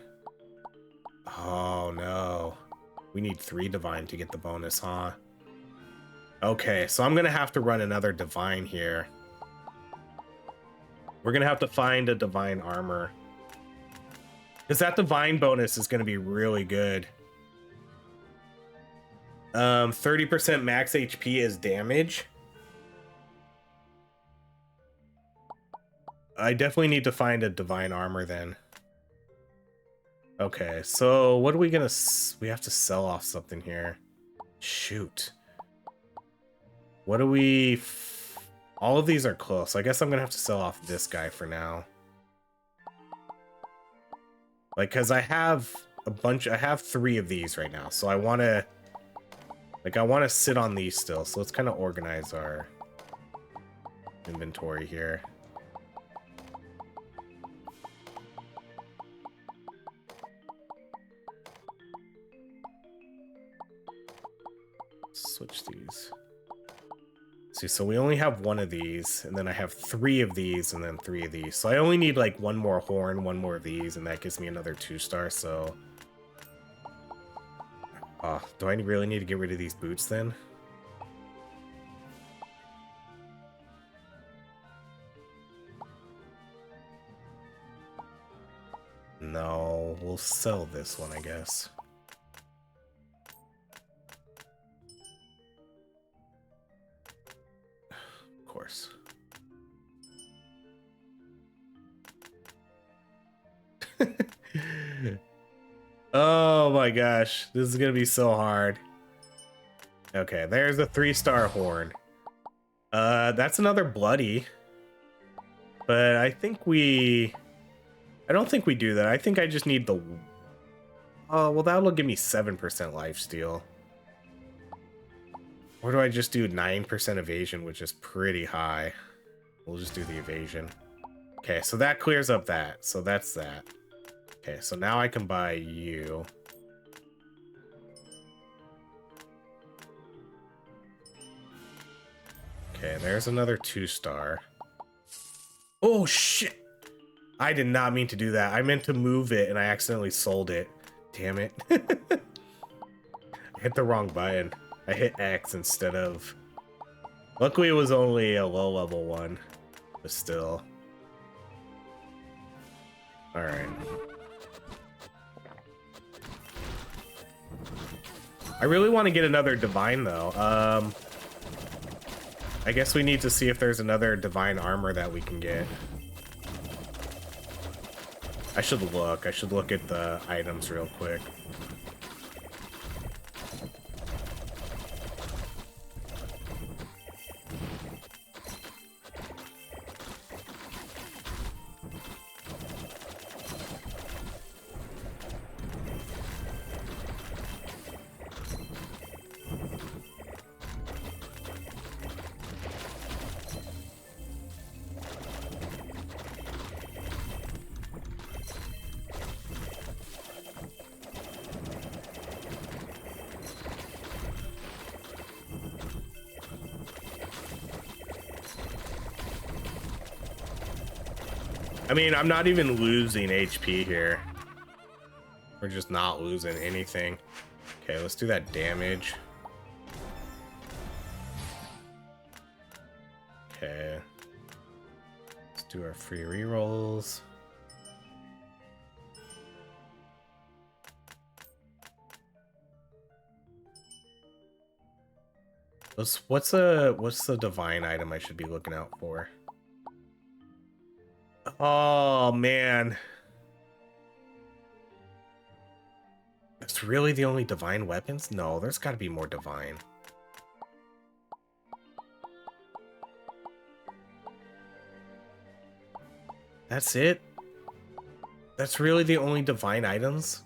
Oh no. We need 3 Divine to get the bonus, huh? Okay, so I'm gonna have to run another Divine here. We're gonna have to find a Divine armor. Because that Divine bonus is gonna be really good. 30% max HP is damage. I definitely need to find a Divine armor then. Okay, so what are we gonna... We have to sell off something here. Shoot. What do we... All of these are close. I guess I'm gonna have to sell off this guy for now. Like, because I have a bunch... I have 3 of these right now, so I want to... Like, I want to sit on these still, so let's kind of organize our inventory here. Switch these. See, so we only have 1 of these, and then I have 3 of these, and then 3 of these. So I only need like 1 more horn, 1 more of these, and that gives me another 2-star, so... do I really need to get rid of these boots then? No, we'll sell this one, I guess. Of course. Oh my gosh, this is gonna be so hard. Okay, there's a 3-star horn. That's another bloody. But I don't think we do that. I think I just need the... Oh, well, that'll give me 7% lifesteal. Or do I just do 9% evasion, which is pretty high? We'll just do the evasion. Okay, so that clears up that. So that's that. Okay, so now I can buy you. Okay, there's another 2-star. Oh, shit! I did not mean to do that. I meant to move it, and I accidentally sold it. Damn it. I hit the wrong button. I hit X instead of... Luckily, it was only a low-level one. But still. Alright. I really want to get another divine, though. I guess we need to see if there's another divine armor that we can get. I should look. I should look at the items real quick. I mean, I'm not even losing HP here. We're just not losing anything. Okay, let's do that damage. Okay. Let's do our free rerolls. What's the divine item I should be looking out for? Oh man. That's really the only divine weapons? No, there's got to be more divine. That's it? That's really the only divine items?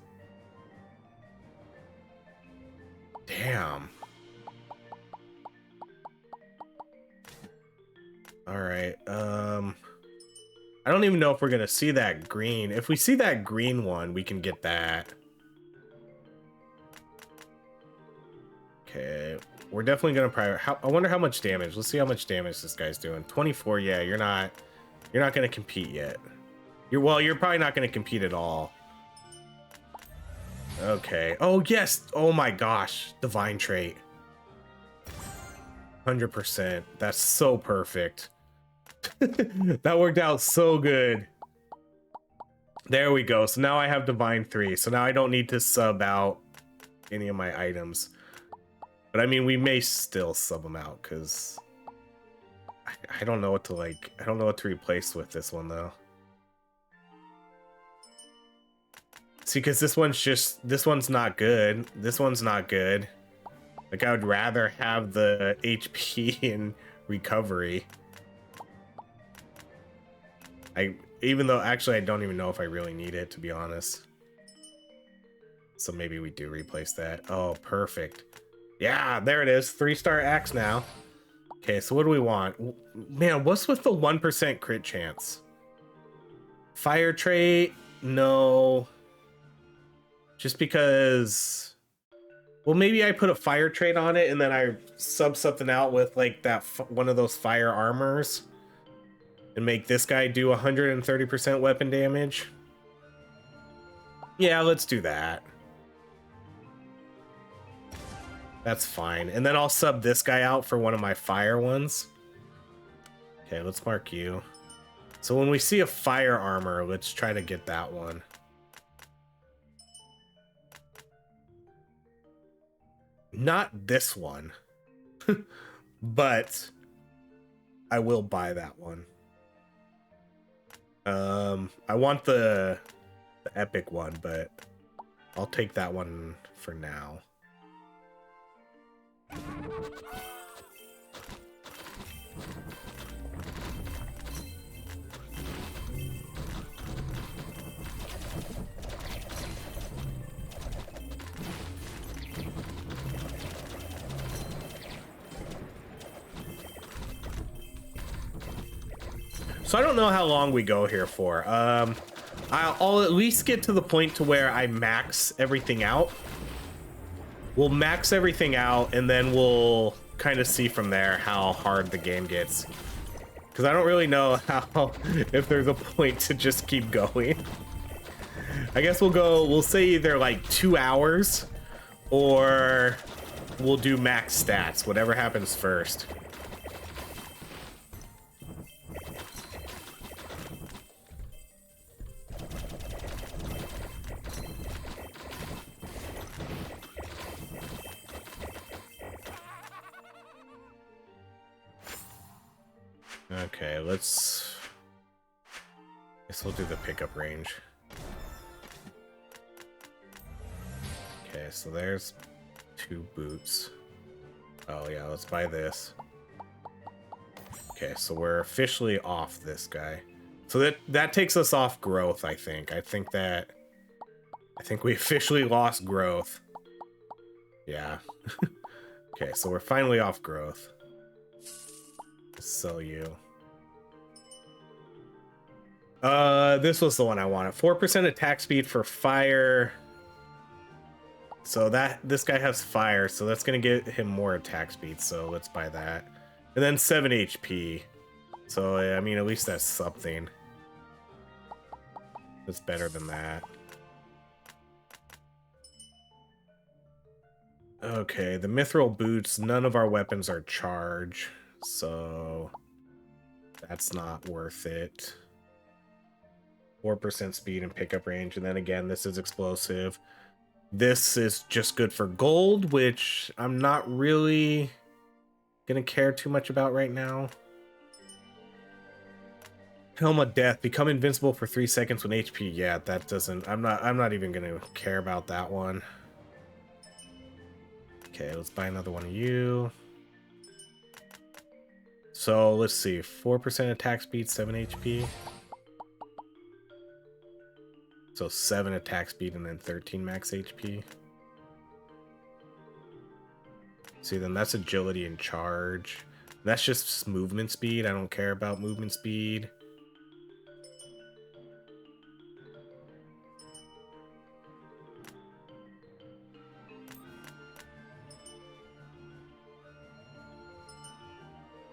Damn. Alright, I don't even know if we're gonna see that green. If we see that green one, we can get that. Okay, we're definitely gonna prioritize. I wonder how much damage. Let's see how much damage this guy's doing. 24. Yeah, you're not gonna compete yet. You're probably not gonna compete at all. Okay. Oh yes. Oh my gosh. Divine trait. 100%. That's so perfect. That worked out so good. There we go. So now I have divine 3. So now I don't need to sub out any of my items. But I mean, we may still sub them out because I don't know what to like. I don't know what to replace with this one though. See, because this one's not good. This one's not good. Like, I would rather have the HP and recovery. Even though actually I don't even know if I really need it, to be honest. So maybe we do replace that. Oh, perfect. Yeah, there it is. 3-star axe now. Okay, so what do we want? Man, what's with the 1% crit chance? Fire trait? No. Just because... Well, maybe I put a fire trait on it and then I sub something out with like that one of those fire armors and make this guy do 130% weapon damage. Yeah, let's do that. That's fine. And then I'll sub this guy out for one of my fire ones. Okay, let's mark you. So when we see a fire armor, let's try to get that one. Not this one, but I will buy that one. I want the epic one, but I'll take that one for now. So I don't know how long we go here for. I'll at least get to the point to where I max everything out. We'll max everything out, and then we'll kind of see from there how hard the game gets. Because I don't really know how, if there's a point to just keep going. I guess we'll say either like 2 hours, or we'll do max stats, whatever happens first. Okay, I guess we'll do the pickup range. Okay, so there's 2 boots. Oh yeah, let's buy this. Okay, so we're officially off this guy. So that takes us off growth, I think. I think we officially lost growth. Yeah. Okay, so we're finally off growth. Sell you. This was the one I wanted. 4% attack speed for fire. So this guy has fire, so that's gonna get him more attack speed. So let's buy that. And then 7 HP. So I mean, at least that's something. That's better than that. Okay, the mithril boots. None of our weapons are charge. So that's not worth it. 4% speed and pickup range, and then again, this is explosive. This is just good for gold, which I'm not really gonna care too much about right now. Helm of Death, become invincible for 3 seconds when HP. Yeah, that doesn't. I'm not even gonna care about that one. Okay, let's buy another one of you. So let's see, 4% attack speed, 7 HP. So 7 attack speed and then 13 max HP. See, then that's agility and charge. That's just movement speed. I don't care about movement speed.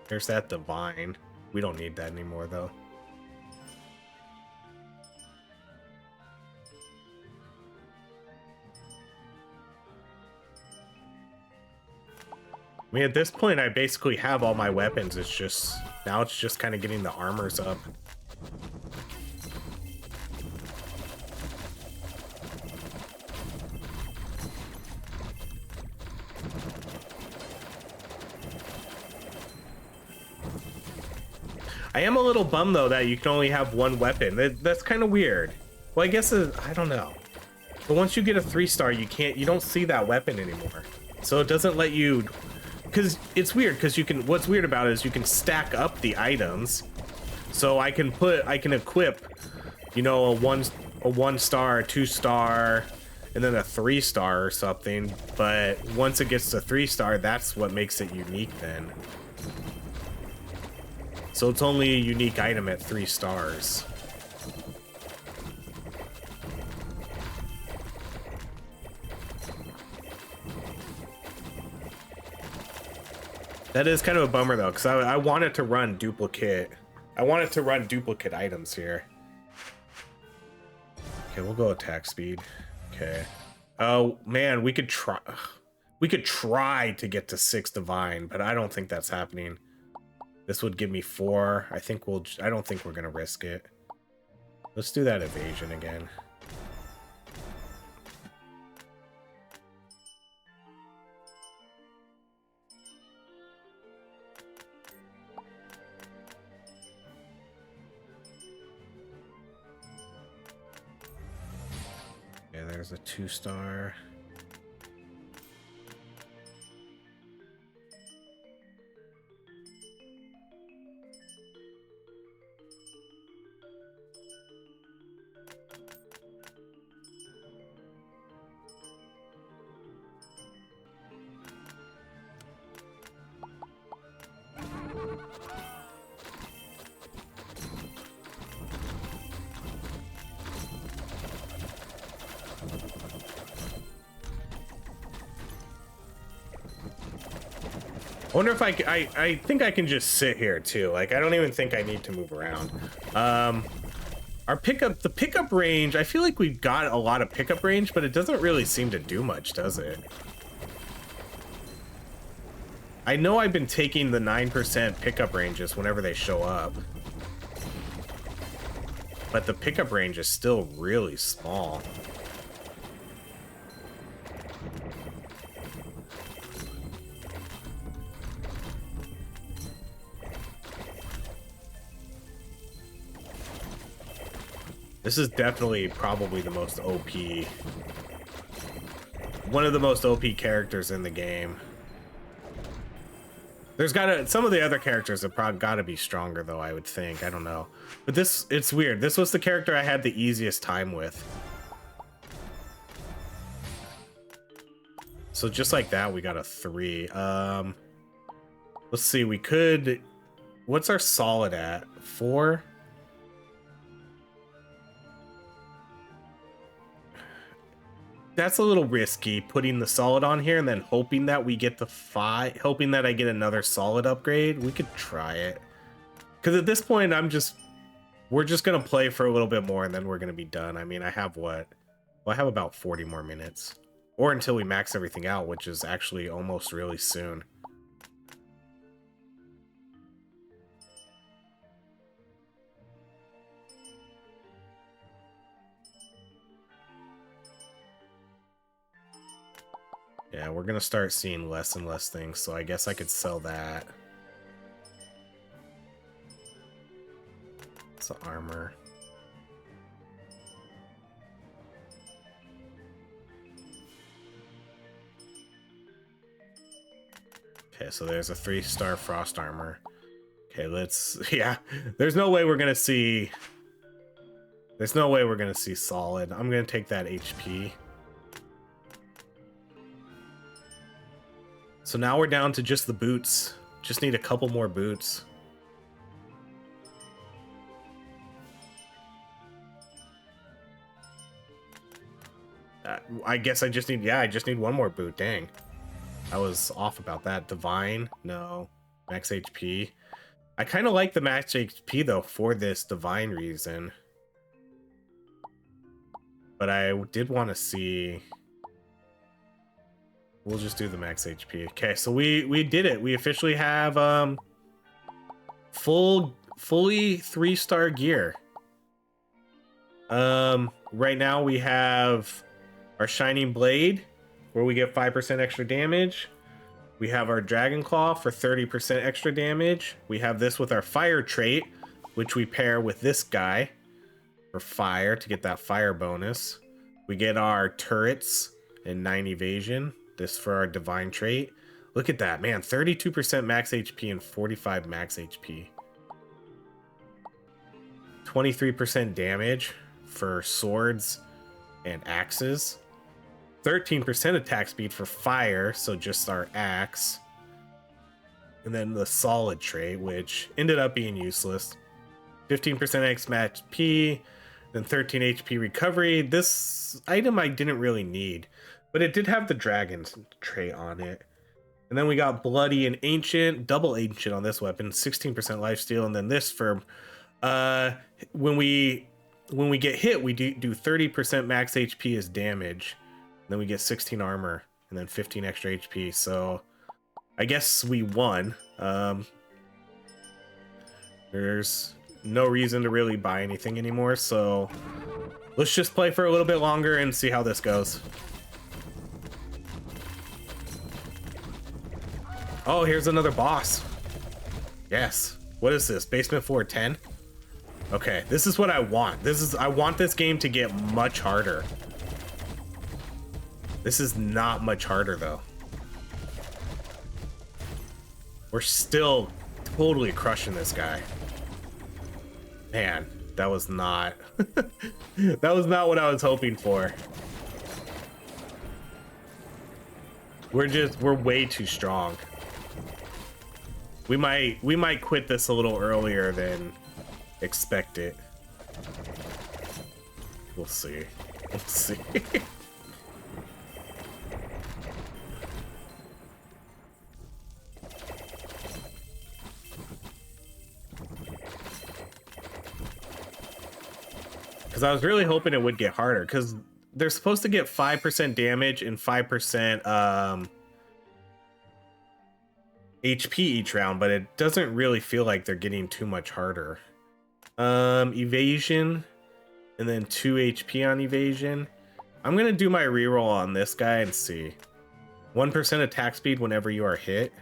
There's that divine. We don't need that anymore, though. I mean, at this point, I basically have all my weapons. It's just, now it's just kind of getting the armors up. I am a little bummed, though, that you can only have one weapon. That's kind of weird. Well, I guess, I don't know. But once you get a 3-star, you don't see that weapon anymore. So it doesn't let you... Because it's weird, because what's weird about it is you can stack up the items. So I can equip, you know, a 1-star, a 2-star, and then a 3-star or something. But once it gets to 3-star, that's what makes it unique then. So it's only a unique item at 3 stars. That is kind of a bummer though, because I want it to run duplicate. I want it to run duplicate items here. Okay, we'll go attack speed. Okay. Oh man, we could try. We could try to get to 6 divine, but I don't think that's happening. This would give me 4. I don't think we're gonna risk it. Let's do that evasion again. Okay, there's a 2-star. wonder if I think I can just sit here too. Like, I don't even think I need to move around. The pickup range, I feel like we've got a lot of pickup range, but it doesn't really seem to do much, does it? I know I've been taking the 9% pickup ranges whenever they show up. But the pickup range is still really small. This is definitely probably the most OP. One of the most OP characters in the game. There's some of the other characters have probably gotta be stronger though, I would think. I don't know. But it's weird. This was the character I had the easiest time with. So just like that, we got a 3. Let's see, we could... What's our solid at? 4? That's a little risky, putting the solid on here and then hoping that we get the 5, hoping that I get another solid upgrade. We could try it. Because at this point, we're just going to play for a little bit more and then we're going to be done. I mean, I have what? Well, I have about 40 more minutes. Or until we max everything out, which is actually almost really soon. Yeah, we're gonna start seeing less and less things, so I guess I could sell that. It's the armor. Okay, so there's a 3-star frost armor. Okay, yeah, there's no way we're gonna see solid. I'm gonna take that HP. So now we're down to just the boots. Just need a couple more boots. I guess I just need one more boot. Dang. I was off about that. Divine? No. Max HP. I kind of like the max HP though for this divine reason. But I did want to see... We'll just do the max HP. Okay, so we did it. We officially have fully 3-star gear. Right now we have our Shining Blade, where we get 5% extra damage. We have our Dragon Claw for 30% extra damage. We have this with our Fire trait, which we pair with this guy for fire to get that fire bonus. We get our turrets and 9 evasion. This for our divine trait. Look at that, man. 32% max HP and 45 max HP. 23% damage for swords and axes. 13% attack speed for fire, so just our axe. And then the solid trait, which ended up being useless. 15% X match P, then 13 HP recovery. This item I didn't really need, but it did have the dragon's trait on it. And then we got bloody and ancient, double ancient on this weapon, 16% lifesteal, and then this for when we get hit, we do 30% max HP as damage. Then we get 16 armor and then 15 extra HP. So I guess we won. There's no reason to really buy anything anymore, so let's just play for a little bit longer and see how this goes. Oh, here's another boss. Yes. What is this? Basement floor 10? Okay, this is what I want. I want this game to get much harder. This is not much harder though. We're still totally crushing this guy. Man, that was not that was not what I was hoping for. We're way too strong. We might quit this a little earlier than expected. We'll see. We'll see. because I was really hoping it would get harder, because they're supposed to get 5% damage and 5% HP each round, but it doesn't really feel like they're getting too much harder. Evasion, and then 2 HP on evasion. I'm gonna do my reroll on this guy and see. 1% attack speed whenever you are hit.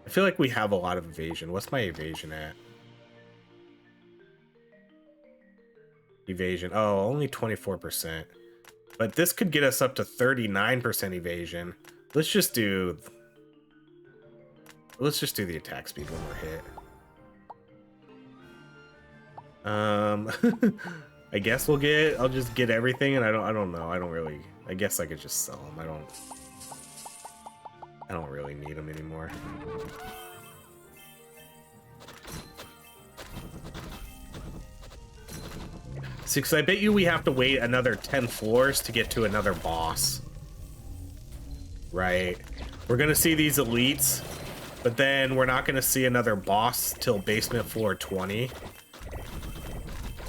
I feel like we have a lot of evasion. What's my evasion at? Evasion. Oh, only 24%. But this could get us up to 39% evasion. Let's just do the attack speed when we're hit. I guess I'll just get everything, and I don't know. I guess I could just sell them. I don't really need them anymore. See, because I bet you we have to wait another 10 floors to get to another boss. Right. We're going to see these elites, but then we're not going to see another boss till basement floor 20.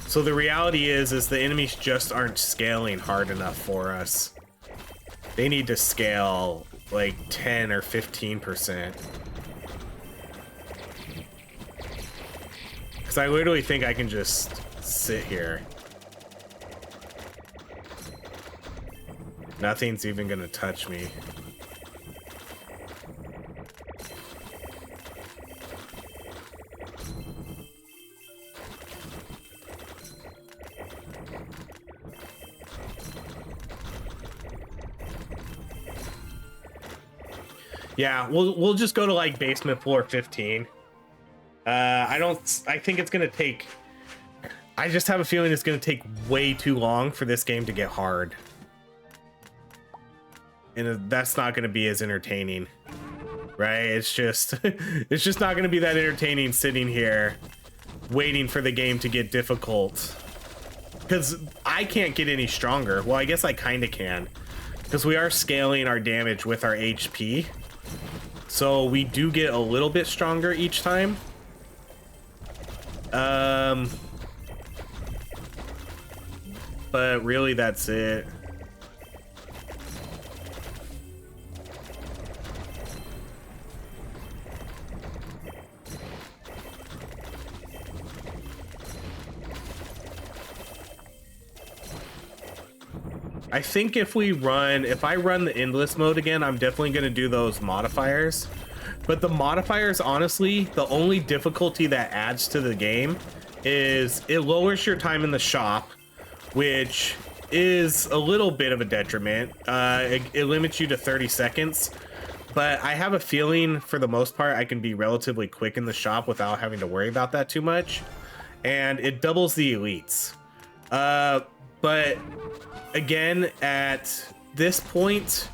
So the reality is the enemies just aren't scaling hard enough for us. They need to scale like 10 or 15%. Because I literally think I can just sit here. Nothing's even gonna touch me. Yeah, we'll just go to like basement floor 15. I think it's gonna take, I just have a feeling it's gonna take way too long for this game to get hard. And that's not gonna be as entertaining, right? It's just not gonna be that entertaining sitting here waiting for the game to get difficult. Because I can't get any stronger. Well, I guess I kind of can, because we are scaling our damage with our HP. So we do get a little bit stronger each time. But really that's it. I think if I run the endless mode again, I'm definitely going to do those modifiers. But the modifiers, honestly, the only difficulty that adds to the game is it lowers your time in the shop, which is a little bit of a detriment. It limits you to 30 seconds. But I have a feeling, for the most part, I can be relatively quick in the shop without having to worry about that too much. And it doubles the elites. But again, at this point,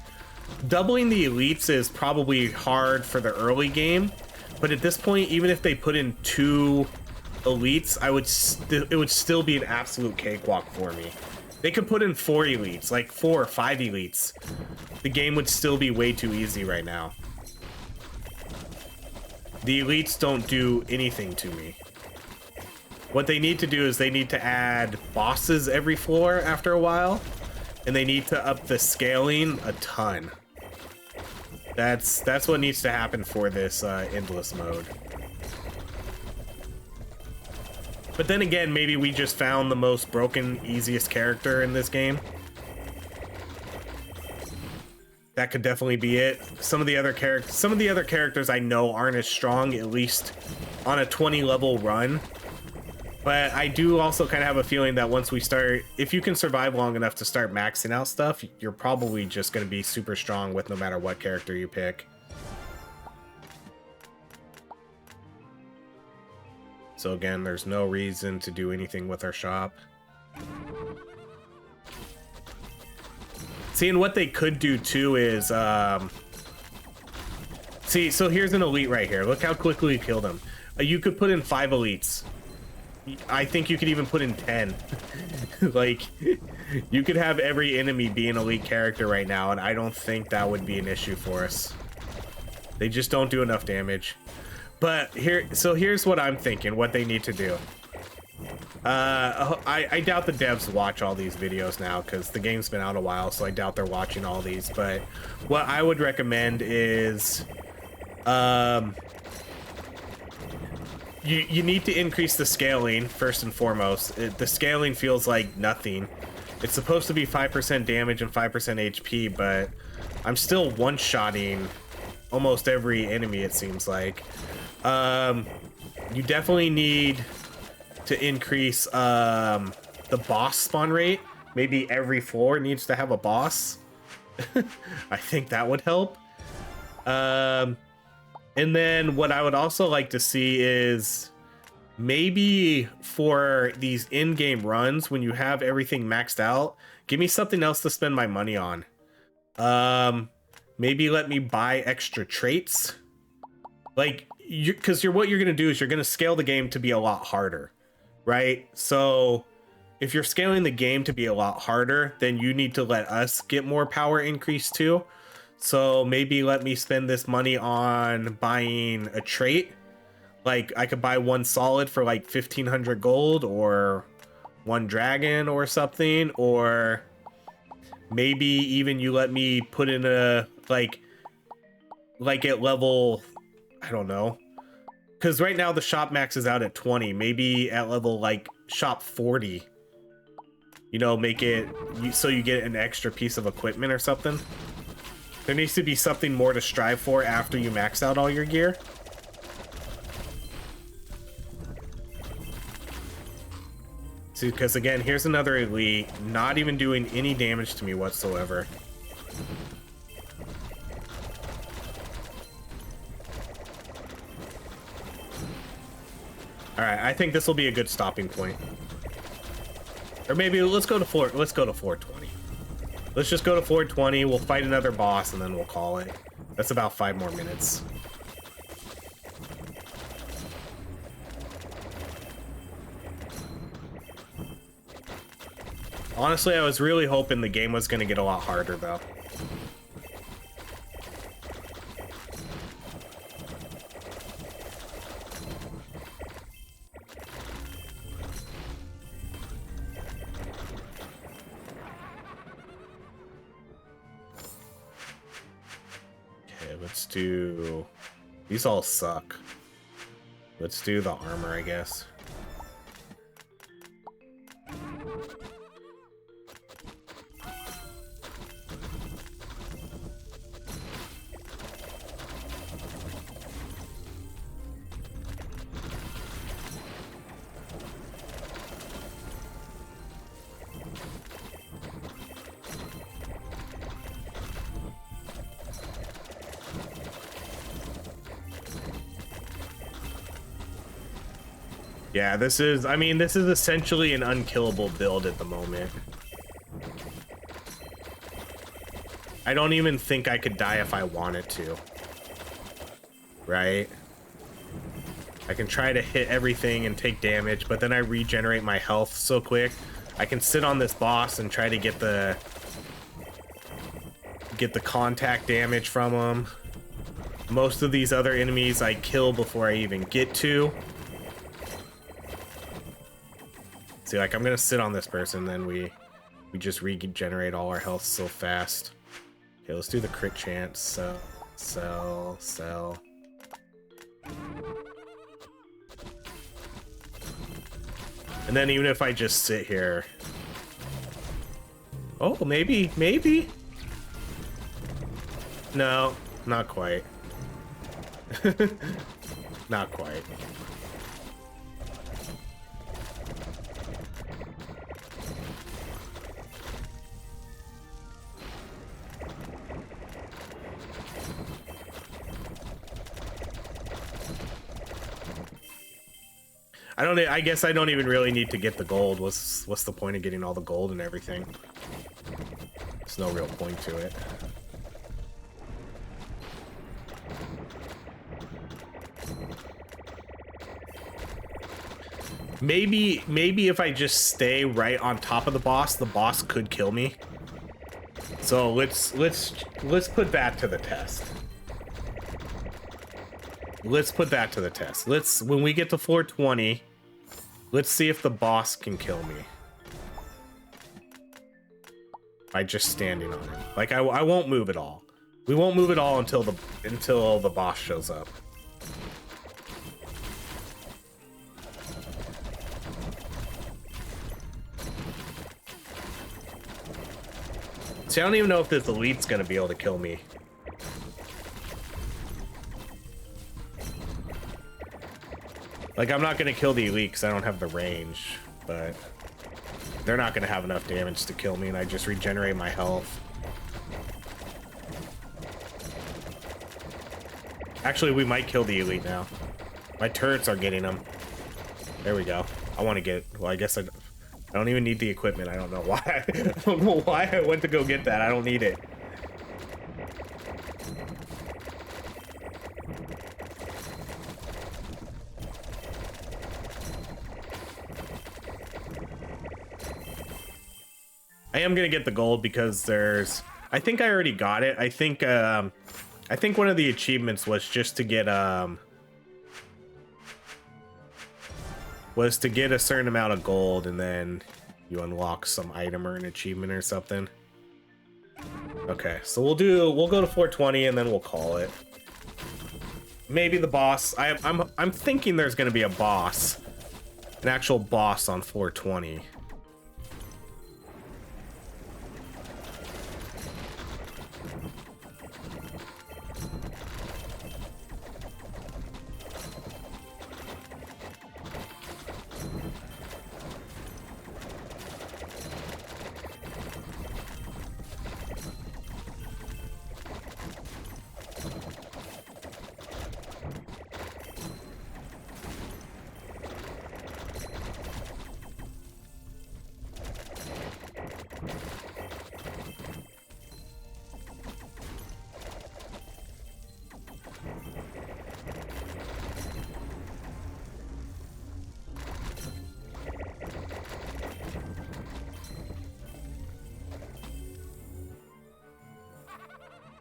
doubling the elites is probably hard for the early game. But at this point, even if they put in 2 elites, it would still be an absolute cakewalk for me. They could put in 4 elites, like 4 or 5 elites. The game would still be way too easy right now. The elites don't do anything to me. What they need to do is they need to add bosses every floor after a while, and they need to up the scaling a ton. That's what needs to happen for this endless mode. But then again, maybe we just found the most broken, easiest character in this game. That could definitely be it. Some of the other characters I know aren't as strong, at least on a 20 level run. But I do also kind of have a feeling that once we start, if you can survive long enough to start maxing out stuff, you're probably just going to be super strong with no matter what character you pick. So again, there's no reason to do anything with our shop. See, and what they could do too is, see, so here's an elite right here. Look how quickly we killed him. You could put in 5 elites. I think you could even put in 10. Like, you could have every enemy be an elite character right now, and I don't think that would be an issue for us. They just don't do enough damage. But here's what I'm thinking, what they need to do. I doubt the devs watch all these videos now because the game's been out a while, so I doubt they're watching all these. But what I would recommend is, you need to increase the scaling first and foremost. The scaling feels like nothing. It's supposed to be 5% damage and 5% HP, but I'm still one-shotting almost every enemy, it seems like. You definitely need to increase the boss spawn rate. Maybe every floor needs to have a boss. I think that would help. And then what I would also like to see is maybe for these in-game runs, when you have everything maxed out, give me something else to spend my money on. Maybe let me buy extra traits. Like, because what you're going to do is you're going to scale the game to be a lot harder, right? So if you're scaling the game to be a lot harder, then you need to let us get more power increase too. So maybe let me spend this money on buying a trait. Like, I could buy one solid for like 1,500 gold, or one dragon or something, or maybe even you let me put in a like at level, I don't know, because right now the shop max is out at 20. Maybe at level like shop 40, you know, make it so you get an extra piece of equipment or something. There needs to be something more to strive for after you max out all your gear. See, because again, here's another elite, not even doing any damage to me whatsoever. All right, I think this will be a good stopping point. Or maybe let's go to 420. Let's just go to 420. We'll fight another boss and then we'll call it. That's about 5 more minutes. Honestly, I was really hoping the game was going to get a lot harder, though. Okay, let's do... These all suck. Let's do the armor, I guess. Yeah, this is, I mean, this is essentially an unkillable build at the moment. I don't even think I could die if I wanted to. Right? I can try to hit everything and take damage, but then I regenerate my health so quick. I can sit on this boss and try to get the contact damage from him. Most of these other enemies I kill before I even get to. See, like, I'm gonna sit on this person, then we just regenerate all our health so fast. Okay, let's do the crit chance. So, sell. And then even if I just sit here... Oh, maybe. No, not quite. Not quite. I guess I don't even really need to get the gold. What's the point of getting all the gold and everything? There's no real point to it. Maybe if I just stay right on top of the boss could kill me. So let's put that to the test. Let's put that to the test. When we get to 420, Let's see if the boss can kill me. By just standing on it. Like I won't move at all. We won't move at all until the boss shows up. See, I don't even know if this elite's gonna be able to kill me. Like, I'm not gonna kill the elite because I don't have the range, but they're not gonna have enough damage to kill me, and I just regenerate my health. Actually, we might kill the elite now. My turrets are getting them. There we go. I want to get... Well, I guess I don't even need the equipment. I don't know why. I don't know why I went to go get that. I don't need it. I am gonna get the gold because there's... I think I already got it. I think one of the achievements was just to get was to get a certain amount of gold, and then you unlock some item or an achievement or something. Okay, so we'll go to 420 and then we'll call it. Maybe the boss. I'm thinking there's gonna be a boss, an actual boss on 420.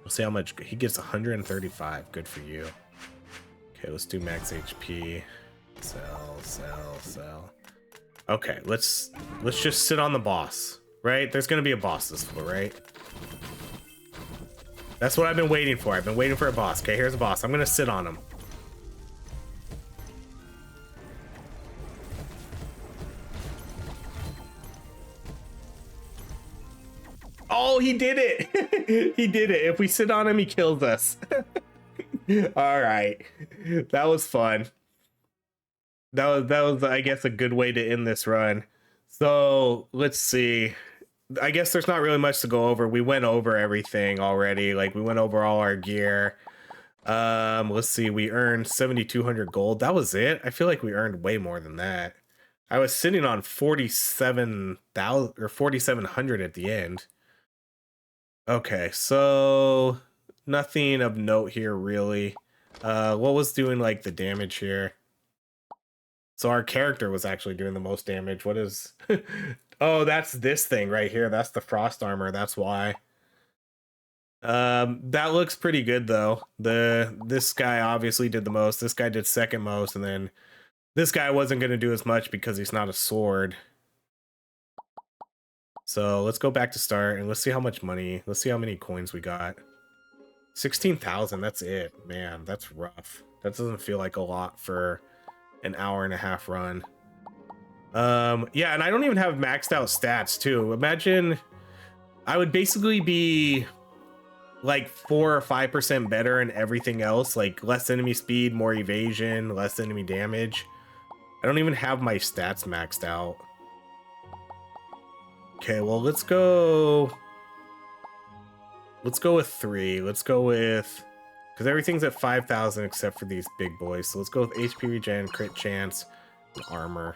See how much he gets. 135. Good for you. Okay, let's do max HP. Sell. Okay, let's just sit on the boss, right? There's gonna be a boss this floor, right? That's what I've been waiting for. I've been waiting for a boss. Okay, here's a boss. I'm gonna sit on him. Oh, he did it. He did it. If we sit on him, he kills us. All right, that was fun. That was I guess a good way to end this run. So let's see. I guess there's not really much to go over. We went over everything already. Like, we went over all our gear. Let's see. We earned 7,200 gold. That was it. I feel like we earned way more than that. I was sitting on 47,000 or 4,700 at the end. Okay, so nothing of note here really. What was doing like the damage here? So our character was actually doing the most damage. What is... Oh, that's this thing right here. That's the frost armor. That's why. That looks pretty good though. This guy obviously did the most. This guy did second most, and then this guy wasn't going to do as much because he's not a sword. So let's go back to start and let's see how much money. Let's see how many coins we got. 16,000. That's it. Man, that's rough. That doesn't feel like a lot for an hour-and-a-half run. Yeah, and I don't even have maxed out stats too. Imagine I would basically be like 4 or 5% better in everything else, like less enemy speed, more evasion, less enemy damage. I don't even have my stats maxed out. Okay, well, let's go with 3. Let's go with, because everything's at 5,000 except for these big boys. So let's go with HP regen, crit chance, and armor.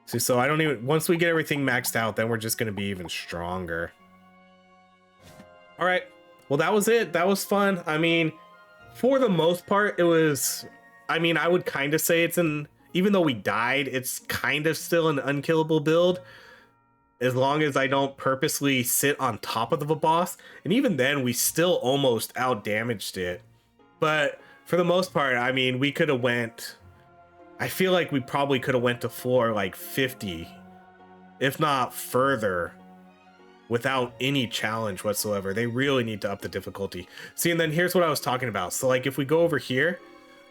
See, so I don't even, once we get everything maxed out, then we're just going to be even stronger. All right, well, that was it. That was fun. I mean, for the most part, it was, I mean, I would kind of say it's an, even though we died, it's kind of still an unkillable build, as long as I don't purposely sit on top of the boss. And even then, we still almost out damaged it. But for the most part, I mean, we could have went I feel like we probably could have went to floor like 50, if not further, without any challenge whatsoever. They really need to up the difficulty. See, and then here's what I was talking about. So like if we go over here,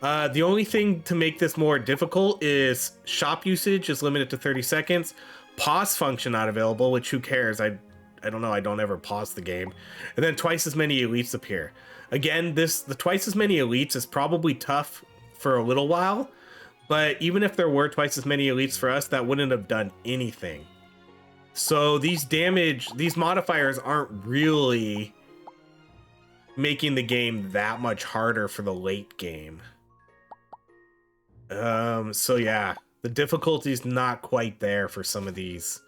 the only thing to make this more difficult is shop usage is limited to 30 seconds. Pause function not available, which who cares? I don't know. I don't ever pause the game. And then twice as many elites appear. Again, the twice as many elites is probably tough for a little while, but even if there were twice as many elites for us, that wouldn't have done anything. So these modifiers aren't really making the game that much harder for the late game. So yeah, the difficulty is not quite there for some of these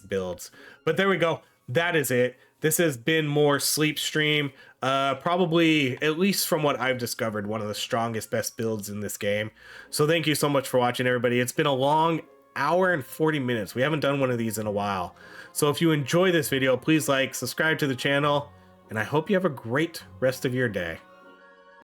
builds. But there we go. That is it. This has been more Sleep Stream. Probably, at least from what I've discovered, one of the strongest, best builds in this game. So thank you so much for watching, everybody. It's been a long hour and 40 minutes. We haven't done one of these in a while. So if you enjoy this video, please like, subscribe to the channel, and I hope you have a great rest of your day.